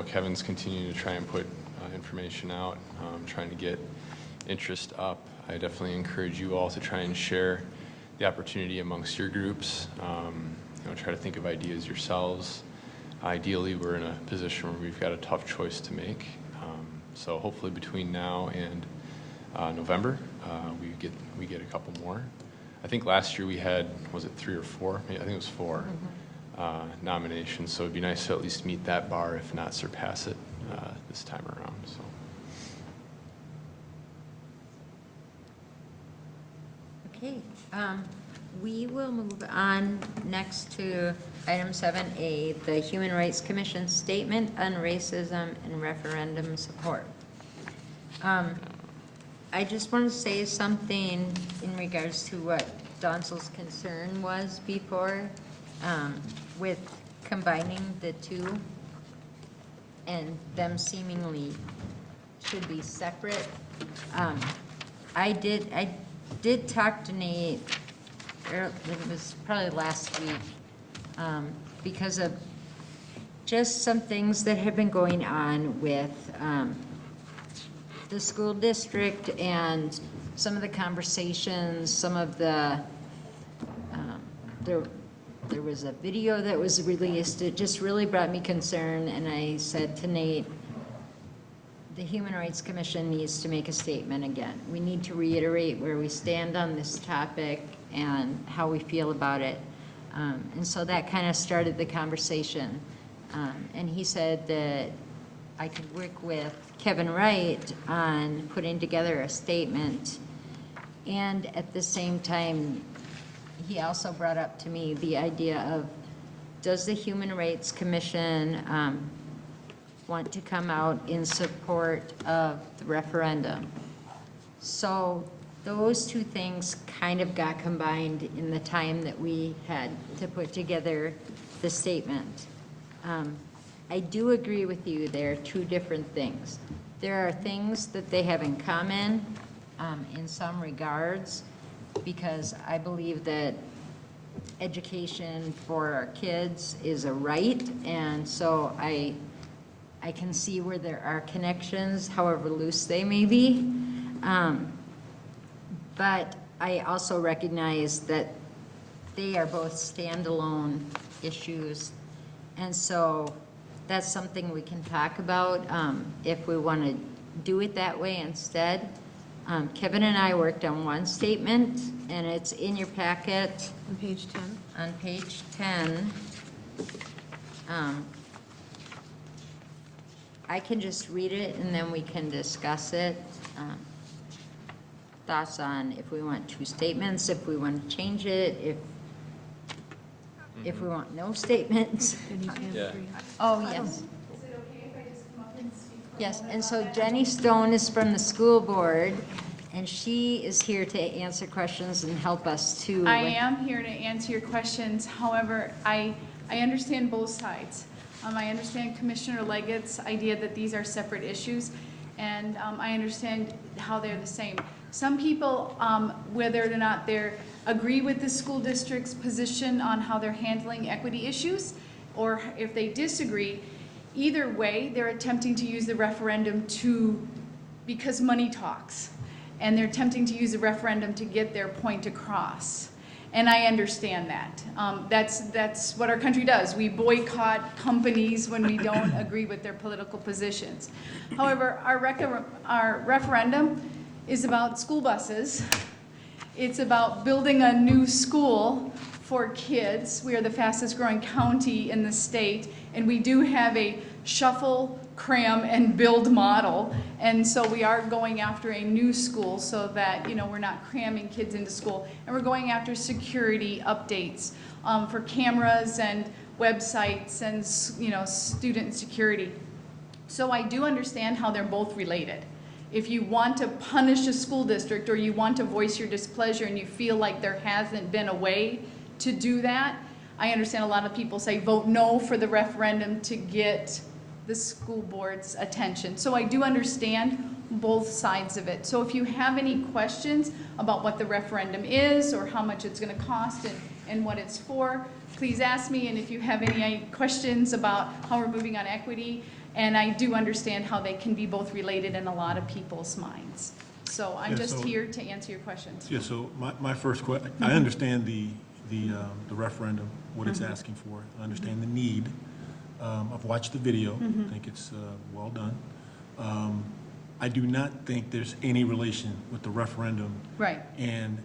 Kevin's continuing to try and put information out, trying to get interest up. I definitely encourage you all to try and share the opportunity amongst your groups. Try to think of ideas yourselves. Ideally, we're in a position where we've got a tough choice to make. So hopefully between now and November, we get a couple more. I think last year we had, was it 3 or 4? I think it was 4 nominations. So it'd be nice to at least meet that bar, if not surpass it this time around. So. Okay, we will move on next to item 7A, the Human Rights Commission Statement on Racism and Referendum Support. I just want to say something in regards to what Donsel's concern was before, with combining the two and them seemingly should be separate. I did talk to Nate, it was probably last week, because of just some things that have been going on with the school district and some of the conversations, some of the, there was a video that was released. It just really brought me concern, and I said to Nate, the Human Rights Commission needs to make a statement again. We need to reiterate where we stand on this topic and how we feel about it. And so that kind of started the conversation. And he said that I could work with Kevin Wright on putting together a statement. And at the same time, he also brought up to me the idea of does the Human Rights Commission want to come out in support of the referendum? So those two things kind of got combined in the time that we had to put together the statement. I do agree with you, they're two different things. There are things that they have in common in some regards, because I believe that education for our kids is a right, and so I can see where there are connections, however loose they may be. But I also recognize that they are both standalone issues, and so that's something we can talk about if we want to do it that way instead. Kevin and I worked on one statement, and it's in your packet. On page 10. On page 10. I can just read it, and then we can discuss it. Thoughts on if we want two statements, if we want to change it, if we want no statements. Yeah. Oh, yes. Yes, and so Jenny Stone is from the school board, and she is here to answer questions and help us too. I am here to answer your questions. However, I understand both sides. I understand Commissioner Leggett's idea that these are separate issues, and I understand how they're the same. Some people, whether or not they agree with the school district's position on how they're handling equity issues, or if they disagree, either way, they're attempting to use the referendum because money talks. And they're attempting to use the referendum to get their point across. And I understand that. That's what our country does. We boycott companies when we don't agree with their political positions. However, our referendum is about school buses. It's about building a new school for kids. We are the fastest growing county in the state, and we do have a shuffle, cram, and build model. And so we are going after a new school so that, we're not cramming kids into school. And we're going after security updates for cameras and websites and, student security. So I do understand how they're both related. If you want to punish a school district or you want to voice your displeasure and you feel like there hasn't been a way to do that, I understand a lot of people say vote no for the referendum to get the school board's attention. So I do understand both sides of it. So if you have any questions about what the referendum is or how much it's going to cost and what it's for, please ask me. And if you have any questions about how we're moving on equity, and I do understand how they can be both related in a lot of people's minds. So I'm here to answer your questions. Yeah, so my first question, I understand the referendum, what it's asking for. I understand the need. I've watched the video. I think it's well done. I do not think there's any relation with the referendum Right. and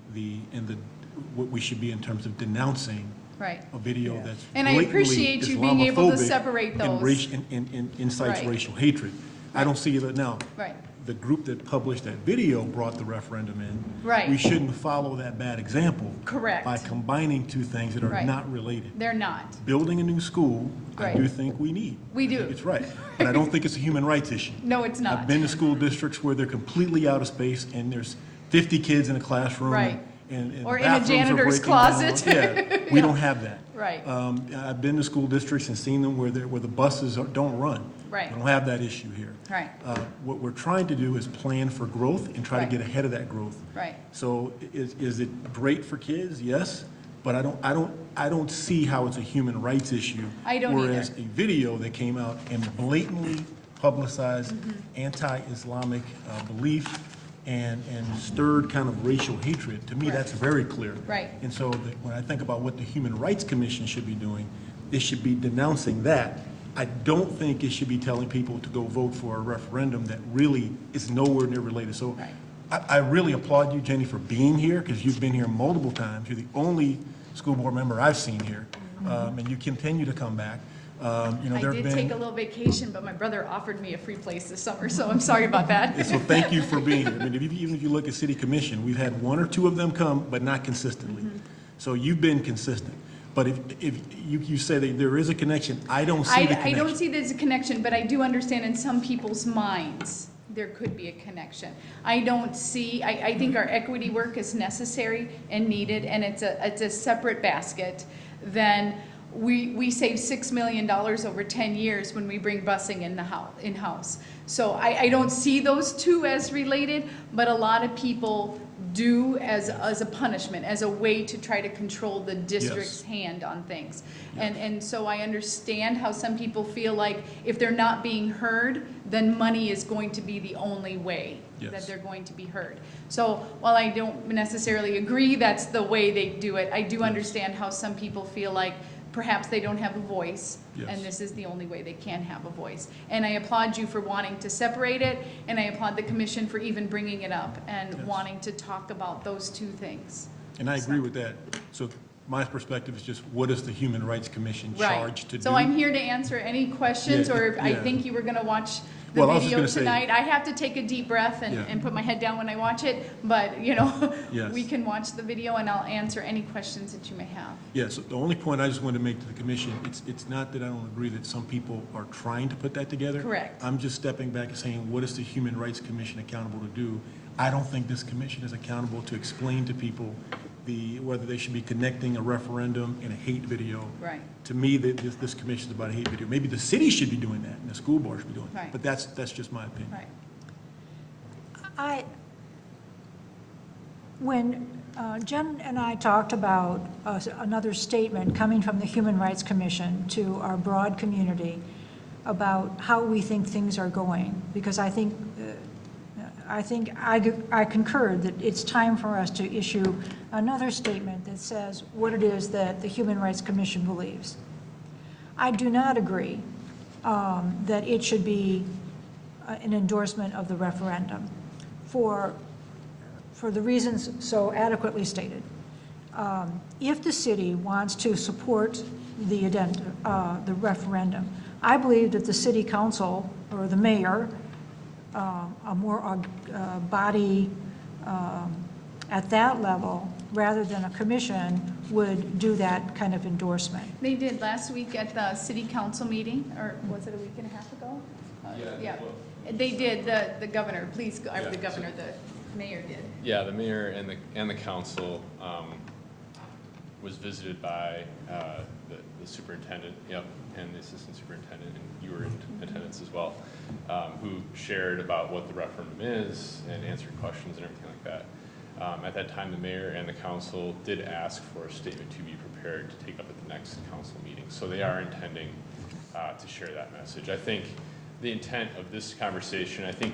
what we should be in terms of denouncing Right. a video that's And I blatantly appreciate you being able to Islamophobic separate those. and incites Right. racial hatred. I don't see that now. Right. The group that published that video brought the referendum in. Right. We shouldn't follow that bad example. Correct. By combining two things that are Right. not related. They're not. Building a new school, I Right. do think we need. We I do. think it's right. But I don't think it's a human rights issue. No, it's not. I've been to school districts where they're completely out of space and there's 50 kids in a classroom. Right. And Or the in a bathrooms are janitor's breaking down. closet. Yeah, we don't have that. Right. I've been to school districts and seen them where the buses don't run. Right. We don't have that issue here. Right. What we're trying to do is plan for growth and try Right. to get ahead of that growth. Right. So is it great for kids? Yes, but I don't see how it's a human rights issue. I don't either. Whereas a video that came out and blatantly publicized anti-Islamic belief and stirred kind of racial hatred, to me, Right. that's very clear. Right. And so when I think about what the Human Rights Commission should be doing, it should be denouncing that. I don't think it should be telling people to go vote for a referendum that really is nowhere near related. So Right. I really applaud you, Jenny, for being here, because you've been here multiple times. You're the only school board member I've seen here, and you continue to come back. I did take a little vacation, but my brother offered me a free place this summer, so I'm sorry about that. And so thank you for being here. I mean, even if you look at city commission, we've had one or two of them come, but not consistently. So you've been consistent. But if you say that there is a connection, I don't see the I connection. don't see there's a connection, but I do understand in some people's minds, there could be a connection. I don't see, I think our equity work is necessary and needed, and it's a separate basket than we save $6 million over 10 years when we bring busing in-house. So I don't see those two as related, but a lot of people do as a punishment, as a way to try to control the district's hand on things. And so I understand how some people feel like if they're not being heard, then money is going to be the only way that they're going to be heard. So while I don't necessarily agree that's the way they do it, I do understand how some people feel like perhaps they don't have a voice, and this is the only way they can have a voice. And I applaud you for wanting to separate it, and I applaud the commission for even bringing it up and wanting to talk about those two things. And I agree with that. So my perspective is just, what is the Human Rights Commission charged to do? So I'm here to answer any questions, or if I think you were gonna watch the video tonight. I have to take a deep breath and put my head down when I watch it, but, you know, we can watch the video and I'll answer any questions that you may have. Yes, the only point I just wanted to make to the commission, it's not that I don't agree that some people are trying to put that together. Correct. I'm just stepping back and saying, what is the Human Rights Commission accountable to do? I don't think this commission is accountable to explain to people whether they should be connecting a referendum and a hate video. Right. To me, this commission is about a hate video. Maybe the city should be doing that and the school board should be doing it. Right. But that's just my opinion. Right. When Jen and I talked about another statement coming from the Human Rights Commission to our broad community about how we think things are going, because I think I concur that it's time for us to issue another statement that says what it is that the Human Rights Commission believes. I do not agree that it should be an endorsement of the referendum for the reasons so adequately stated. If the city wants to support the referendum, I believe that the city council or the mayor, a more body at that level, rather than a commission, would do that kind of endorsement. They did last week at the city council meeting, or was it a week and a half ago? Yeah. They did, the governor, the governor, the mayor did. Yeah, the mayor and the council was visited by the superintendent, and the assistant superintendent, and you were in attendance as well, who shared about what the referendum is and answered questions and everything like that. At that time, the mayor and the council did ask for a statement to be prepared to take up at the next council meeting. So they are intending to share that message. I think the intent of this conversation, I think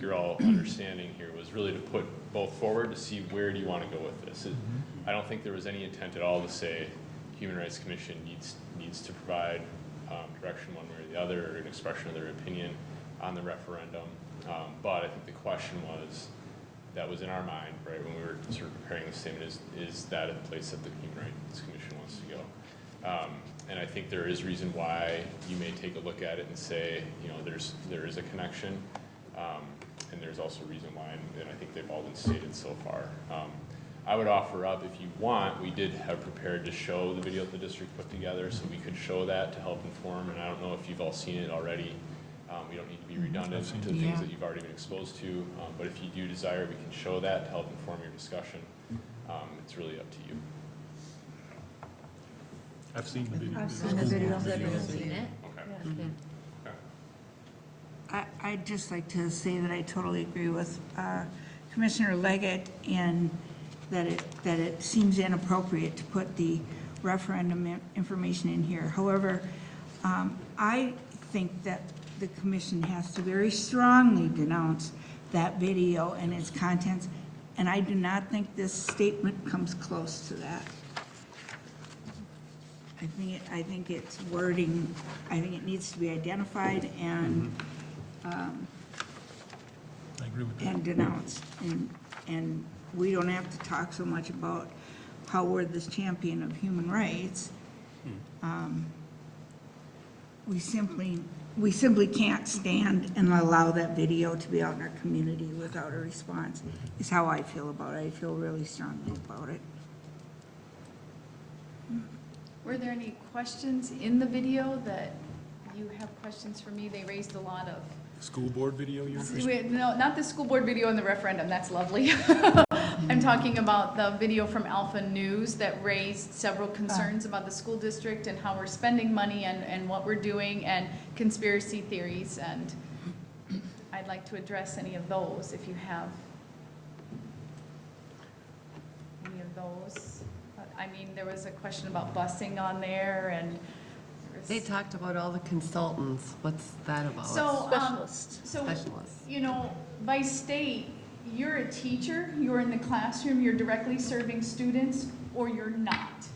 you're all understanding here, was really to put both forward to see where do you want to go with this. I don't think there was any intent at all to say Human Rights Commission needs to provide direction one way or the other, or an expression of their opinion on the referendum. But I think the question that was in our mind, right, when we were sort of preparing the statement, is that a place that the Human Rights Commission wants to go? And I think there is reason why you may take a look at it and say, there is a connection, and there's also reason why, and I think they've all been stated so far. I would offer up, if you want, we did have prepared to show the video that the district put together, so we could show that to help inform, and I don't know if you've all seen it already. We don't need to be redundant to things that you've already been exposed to, but if you do desire, we can show that to help inform your discussion. It's really up to you. I've seen the video. I've seen the video. Have you seen it? Okay. I'd just like to say that I totally agree with Commissioner Leggett in that it seems inappropriate to put the referendum information in here. However, I think that the commission has to very strongly denounce that video and its contents, and I do not think this statement comes close to that. I think it's wording, I think it needs to be identified and I agree with that. and denounced. And we don't have to talk so much about how we're this champion of human rights. We simply can't stand and allow that video to be out in our community without a response, is how I feel about it. I feel really strongly about it. Were there any questions in the video that you have questions for me? They raised a lot of. School board video you're interested? No, not the school board video in the referendum, that's lovely. I'm talking about the video from Alpha News that raised several concerns about the school district and how we're spending money and what we're doing and conspiracy theories, and I'd like to address any of those if you have any of those. I mean, there was a question about busing on there, and They talked about all the consultants. What's that about? So, Specialists. Specialists. you know, by state, you're a teacher, you're in the classroom, you're directly serving students, or you're not.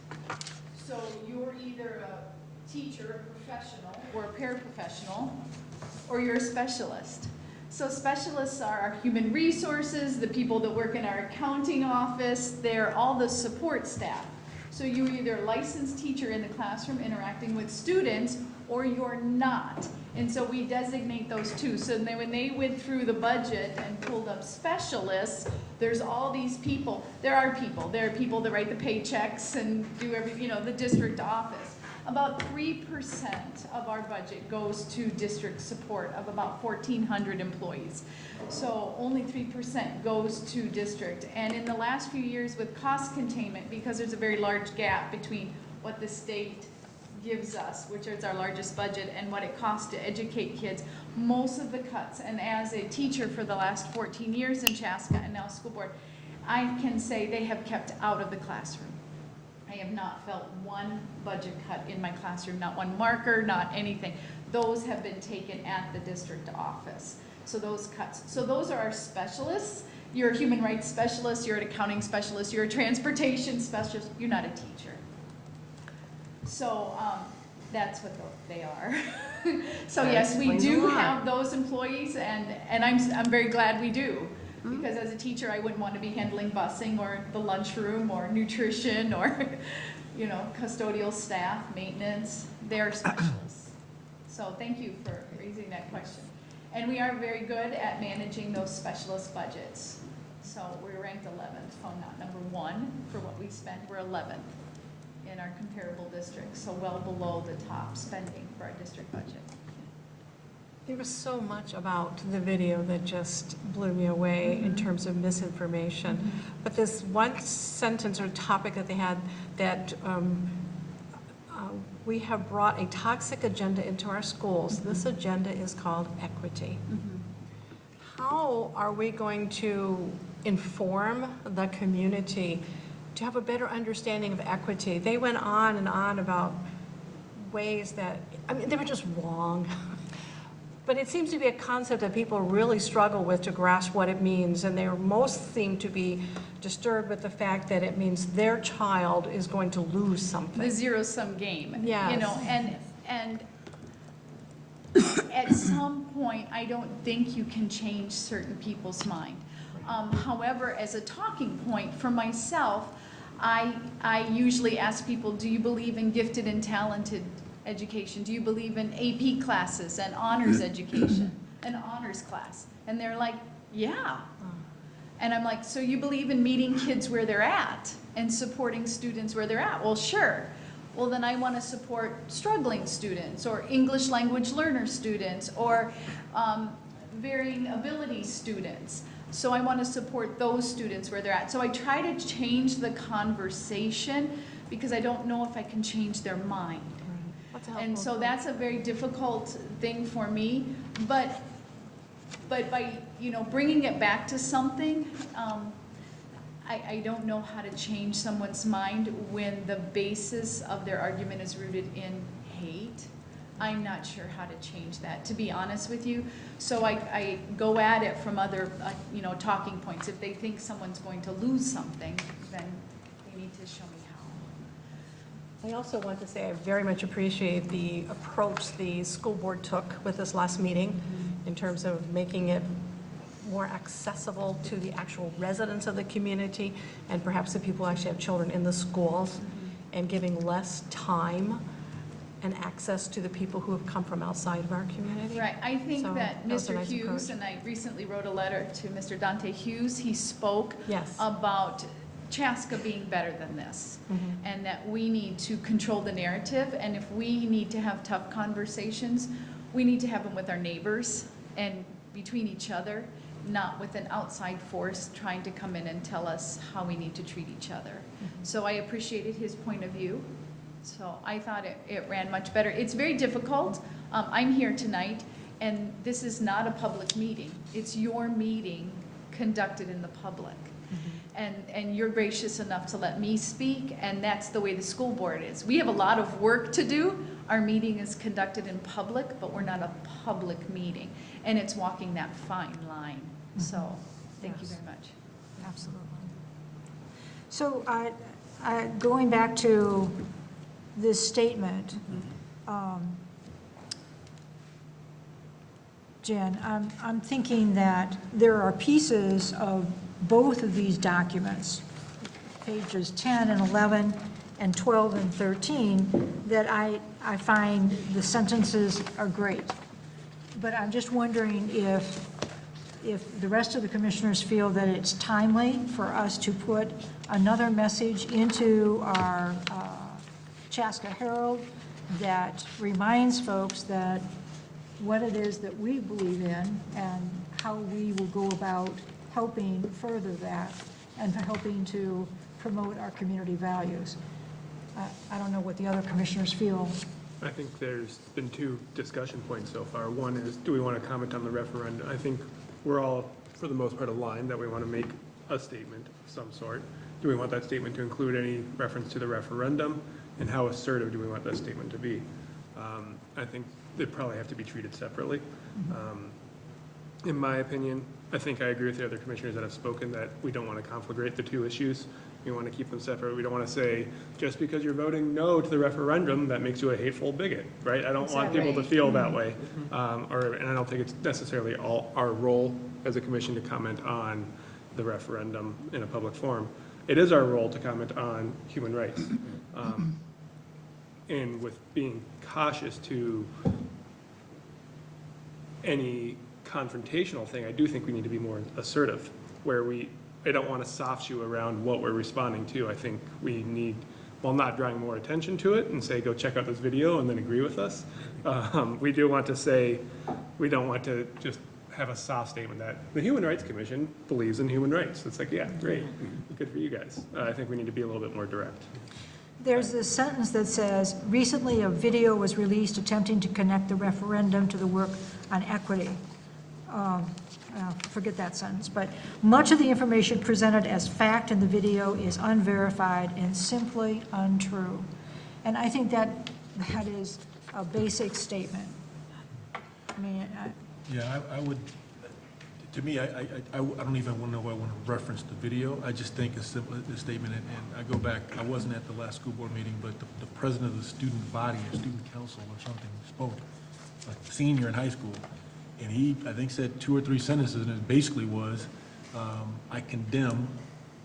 So you're either a teacher, a professional, or a paraprofessional, or you're a specialist. So specialists are our human resources, the people that work in our accounting office, they're all the support staff. So you're either a licensed teacher in the classroom interacting with students, or you're not. And so we designate those two. So then when they went through the budget and pulled up specialists, there's all these people. There are people that write the paychecks and do the district office. About 3% of our budget goes to district support of about 1,400 employees. So only 3% goes to district. And in the last few years with cost containment, because there's a very large gap between what the state gives us, which is our largest budget, and what it costs to educate kids, most of the cuts, and as a teacher for the last 14 years in Chaska and now school board, I can say they have kept out of the classroom. I have not felt one budget cut in my classroom, not one marker, not anything. Those have been taken at the district office. So those cuts. So those are our specialists. You're a human rights specialist, you're an accounting specialist, you're a transportation specialist, you're not a teacher. So that's what they are. So yes, we do have those employees, and I'm very glad we do. Because as a teacher, I wouldn't want to be handling busing or the lunchroom or nutrition or, custodial staff, maintenance. They're specialists. So thank you for raising that question. And we are very good at managing those specialist budgets. So we're ranked 11th, so not number 1 for what we spend. We're 11th in our comparable districts, so well below the top spending for our district budget. There was so much about the video that just blew me away in terms of misinformation. But this one sentence or topic that they had that we have brought a toxic agenda into our schools. This agenda is called equity. How are we going to inform the community to have a better understanding of equity? They went on and on about ways that, they were just wrong. But it seems to be a concept that people really struggle with to grasp what it means, and they most seem to be disturbed with the fact that it means their child is going to lose something. The zero-sum game. Yes. And at some point, I don't think you can change certain people's mind. However, as a talking point for myself, I usually ask people, do you believe in gifted and talented education? Do you believe in AP classes and honors education, an honors class? And they're like, yeah. And I'm like, so you believe in meeting kids where they're at and supporting students where they're at? Well, sure. Well, then I want to support struggling students or English language learner students or varying ability students. So I want to support those students where they're at. So I try to change the conversation because I don't know if I can change their mind. And so that's a very difficult thing for me, but by bringing it back to something, I don't know how to change someone's mind when the basis of their argument is rooted in hate. I'm not sure how to change that, to be honest with you. So I go at it from other talking points. If they think someone's going to lose something, then they need to show me. I also want to say I very much appreciate the approach the school board took with this last meeting in terms of making it more accessible to the actual residents of the community and perhaps the people who actually have children in the schools and giving less time and access to the people who have come from outside of our community. Right, I think So that was a Mr. nice Hughes, approach. and I recently wrote a letter to Mr. Dante Hughes, he spoke Yes. about Chaska being better than this, and that we need to control the narrative, and if we need to have tough conversations, we need to have them with our neighbors and between each other, not with an outside force trying to come in and tell us how we need to treat each other. So I appreciated his point of view. So I thought it ran much better. It's very difficult. I'm here tonight, and this is not a public meeting. It's your meeting conducted in the public. And you're gracious enough to let me speak, and that's the way the school board is. We have a lot of work to do. Our meeting is conducted in public, but we're not a public meeting. And it's walking that fine line. So, thank you very much. Absolutely. So going back to this statement, Jen, I'm thinking that there are pieces of both of these documents, pages 10 and 11 and 12 and 13, that I find the sentences are great. But I'm just wondering if the rest of the commissioners feel that it's timely for us to put another message into our Chaska Herald that reminds folks that what it is that we believe in and how we will go about helping further that and helping to promote our community values. I don't know what the other commissioners feel. I think there's been two discussion points so far. One is, do we want to comment on the referendum? I think we're all, for the most part, aligned that we want to make a statement of some sort. Do we want that statement to include any reference to the referendum? And how assertive do we want that statement to be? I think they probably have to be treated separately. In my opinion, I think I agree with the other commissioners that have spoken that we don't want to conflagrate the two issues. We want to keep them separate. We don't want to say, just because you're voting no to the referendum, that makes you a hateful bigot, right? I don't want people to feel that way. And I don't think it's necessarily our role as a commission to comment on the referendum in a public forum. It is our role to comment on human rights. And with being cautious to any confrontational thing, I do think we need to be more assertive, where I don't want to soft shoe around what we're responding to. I think we need, while not drawing more attention to it and say, go check out this video and then agree with us, we do want to say, we don't want to just have a soft statement that the Human Rights Commission believes in human rights. It's like, yeah, great, good for you guys. I think we need to be a little bit more direct. There's this sentence that says, recently a video was released attempting to connect the referendum to the work on equity. Forget that sentence, but much of the information presented as fact in the video is unverified and simply untrue. And I think that is a basic statement. I mean, Yeah, I would, to me, I don't even want to know if I want to reference the video. I just think a simple statement, and I go back, I wasn't at the last school board meeting, but the president of the student body or student council or something spoke, a senior in high school, and he, I think, said 2 or 3 sentences, and it basically was, I condemn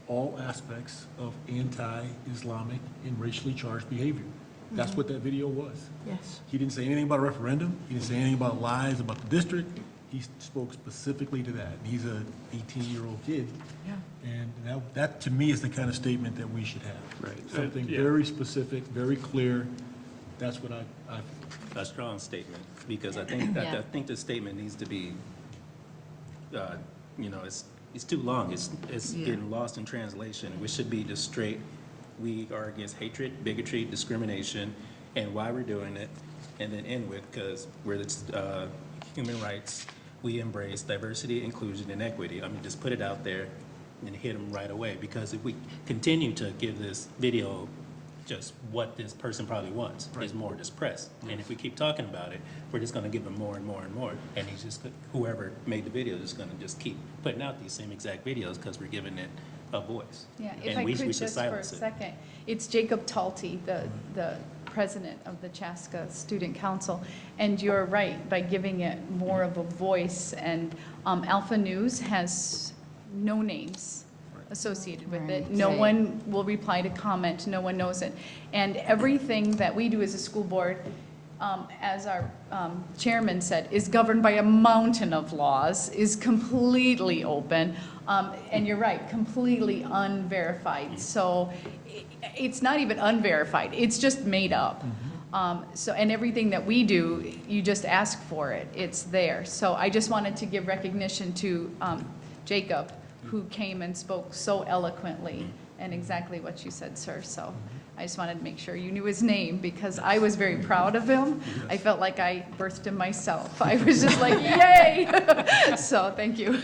all aspects of anti-Islamic and racially charged behavior. That's what that video was. yes. He didn't say anything about a referendum. He didn't say anything about lies about the district. He spoke specifically to that. And he's an 18-year-old kid. Yeah. And that, to me, is the kind of statement that we should have. Right. Something Yeah. very specific, very clear. That's what I A strong statement, because I think Yeah. I think the statement needs to be, it's too long. It's Yeah. getting lost in translation. We should be just straight. We are against hatred, bigotry, discrimination, and why we're doing it, and then end with, because we're the human rights, we embrace diversity, inclusion, and equity. I mean, just put it out there and hit them right away, because if we continue to give this video just what this person probably wants, is more just press. And if we keep talking about it, we're just gonna give them more and more and more. And he's just, whoever made the video is gonna just keep putting out these same exact videos because we're giving it a voice. Yeah, if And I we could should just for a silence it. second, it's Jacob Talty, the president of the Chaska Student Council, and you're right, by giving it more of a voice, and Alpha News has no names associated with it. Right. No Right. one will reply to comment, no one knows it. And everything that we do as a school board, as our chairman said, is governed by a mountain of laws, is completely open. And you're right, completely unverified. So it's not even unverified, it's just made up. And everything that we do, you just ask for it, it's there. So I just wanted to give recognition to Jacob, who came and spoke so eloquently and exactly what you said, sir. So I just wanted to make sure you knew his name, because I was very proud of him. I felt like I birthed him myself. I was just like, yay! So thank you.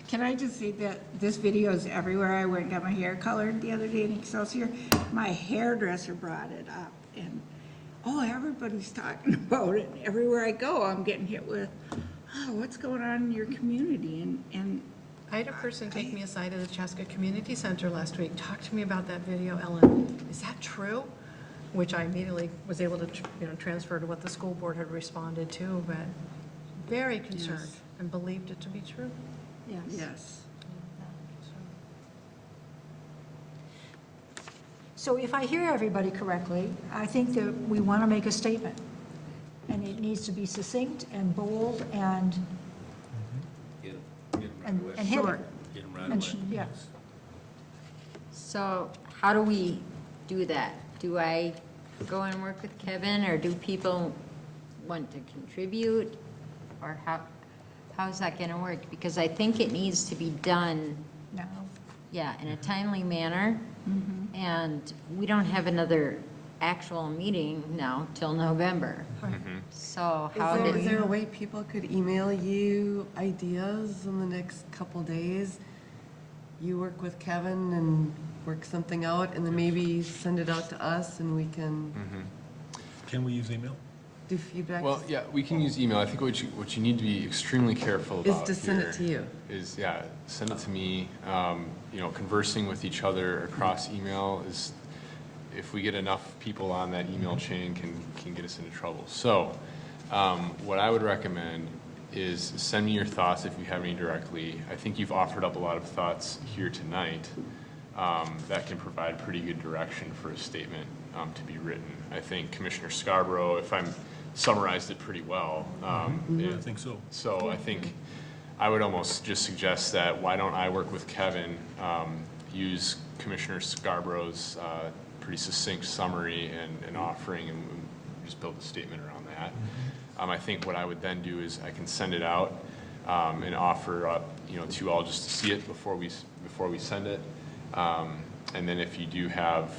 Can I just say that this video is everywhere? I went and got my hair colored the other day in Excelsior. My hairdresser brought it up, and everybody's talking about it. Everywhere I go, I'm getting hit with, what's going on in your community? And I had a person take me aside at the Chaska Community Center last week, talk to me about that video, Ellen. Is that true? Which I immediately was able to, transfer to what the school board had responded to, but very concerned Yes. and believed it to be true. yes. So if I hear everybody correctly, I think that we want to make a statement. And it needs to be succinct and bold and Get 'em right away. and hit it. Get 'em right And away. yeah. So how do we do that? Do I go and work with Kevin, or do people want to contribute? Or how's that gonna work? Because I think it needs to be done, Now, in a timely manner. And we don't have another actual meeting now till November. So how Is did, there a way people could email you ideas in the next couple days? You work with Kevin and work something out, and then maybe send it out to us, and we can Can we use email? do feedback? Well, yeah, we can use email. I think what you need to be extremely careful Is about to send here it to you. is, send it to me. Conversing with each other across email is, if we get enough people on that email chain, can get us into trouble. So what I would recommend is send me your thoughts if you have any directly. I think you've offered up a lot of thoughts here tonight that can provide pretty good direction for a statement to be written. I think Commissioner Scarborough, if I'm summarized it pretty well. I think so. So I think I would almost just suggest that, why don't I work with Kevin, use Commissioner Scarborough's pretty succinct summary and offering, and just build a statement around that. I think what I would then do is I can send it out and offer up, to you all just to see it before we send it. And then if you do have,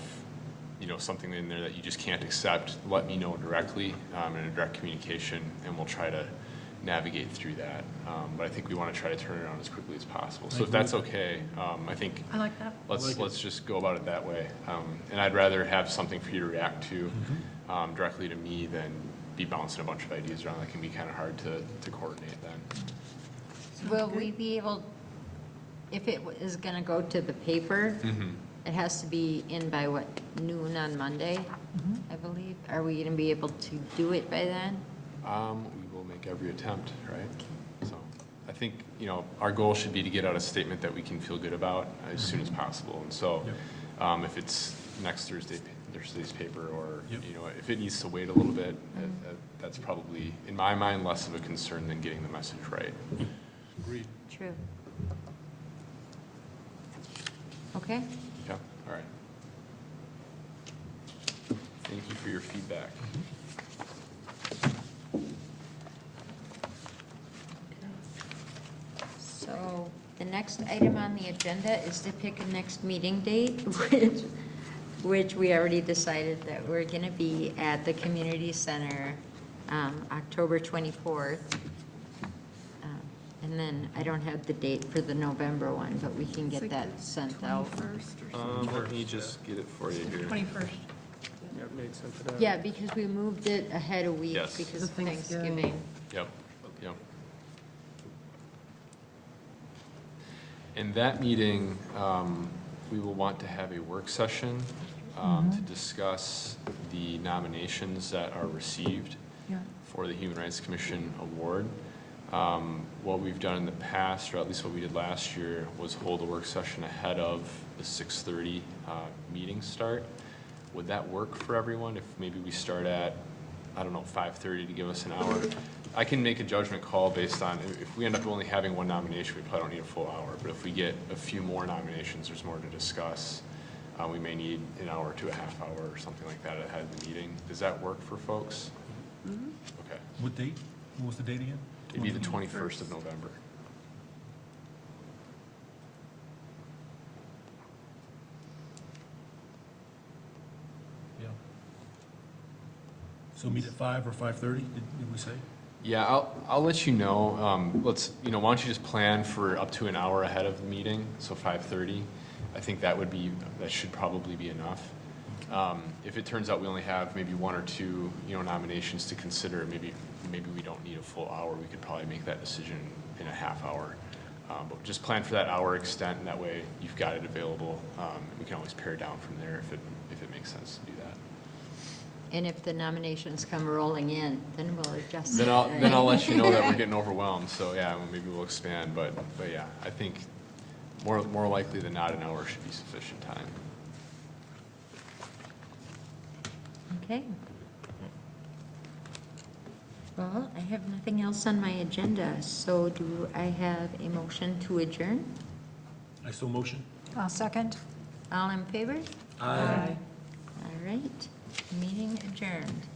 something in there that you just can't accept, let me know directly in a direct communication, and we'll try to navigate through that. But I think we want to try to turn it around as quickly as possible. So if that's okay, I think I like that. let's just go about it that way. And I'd rather have something for you to react to directly to me than be bouncing a bunch of ideas around. That can be kind of hard to coordinate then. will we be able, if it is gonna go to the paper, it has to be in by what, noon on Monday, I believe? Are we gonna be able to do it by then? We will make every attempt, right? So I think, our goal should be to get out a statement that we can feel good about as soon as possible. And so if it's next Thursday's paper, or, if it needs to wait a little bit, that's probably, in my mind, less of a concern than getting the message right. Agreed. True. Okay? Yeah, all right. Thank you for your feedback. So the next item on the agenda is to pick a next meeting date, which we already decided that we're going to be at the community center October 24th. And then I don't have the date for the November one, but we can get that sent out. Let me just get it for you here. 21st. Yeah, it makes sense. To Yeah, because we moved it ahead a week Yes. because of The Thanksgiving. Thanksgiving. Yep. In that meeting, we will want to have a work session to discuss the nominations that are received for the Human Rights Commission Award. What we've done in the past, or at least what we did last year, was hold a work session ahead of the 6:30 meeting start. Would that work for everyone if maybe we start at, 5:30 to give us an hour? I can make a judgment call based on, if we end up only having one nomination, we probably don't need a full hour. But if we get a few more nominations, there's more to discuss. We may need an hour to a half hour or something like that ahead of the meeting. Does that work for folks? Okay. What date? What was the date again? It'd be the 21st of November. Yeah. So meet at 5 or 5:30, did we say? Yeah, I'll let you know. Why don't you just plan for up to an hour ahead of the meeting, so 5:30. I think that should probably be enough. If it turns out we only have maybe one or two, nominations to consider, maybe we don't need a full hour. We could probably make that decision in a half hour. But just plan for that hour extent, and that way you've got it available. We can always pare down from there if it makes sense to do that. And if the nominations come rolling in, then we'll adjust. Then I'll let you know that we're getting overwhelmed. So yeah, maybe we'll expand. But yeah, I think more likely than not, an hour should be sufficient time. Okay. Well, I have nothing else on my agenda, so do I have a motion to adjourn? I so motion. I'll second. All in favor? Aye. All right, meeting adjourned.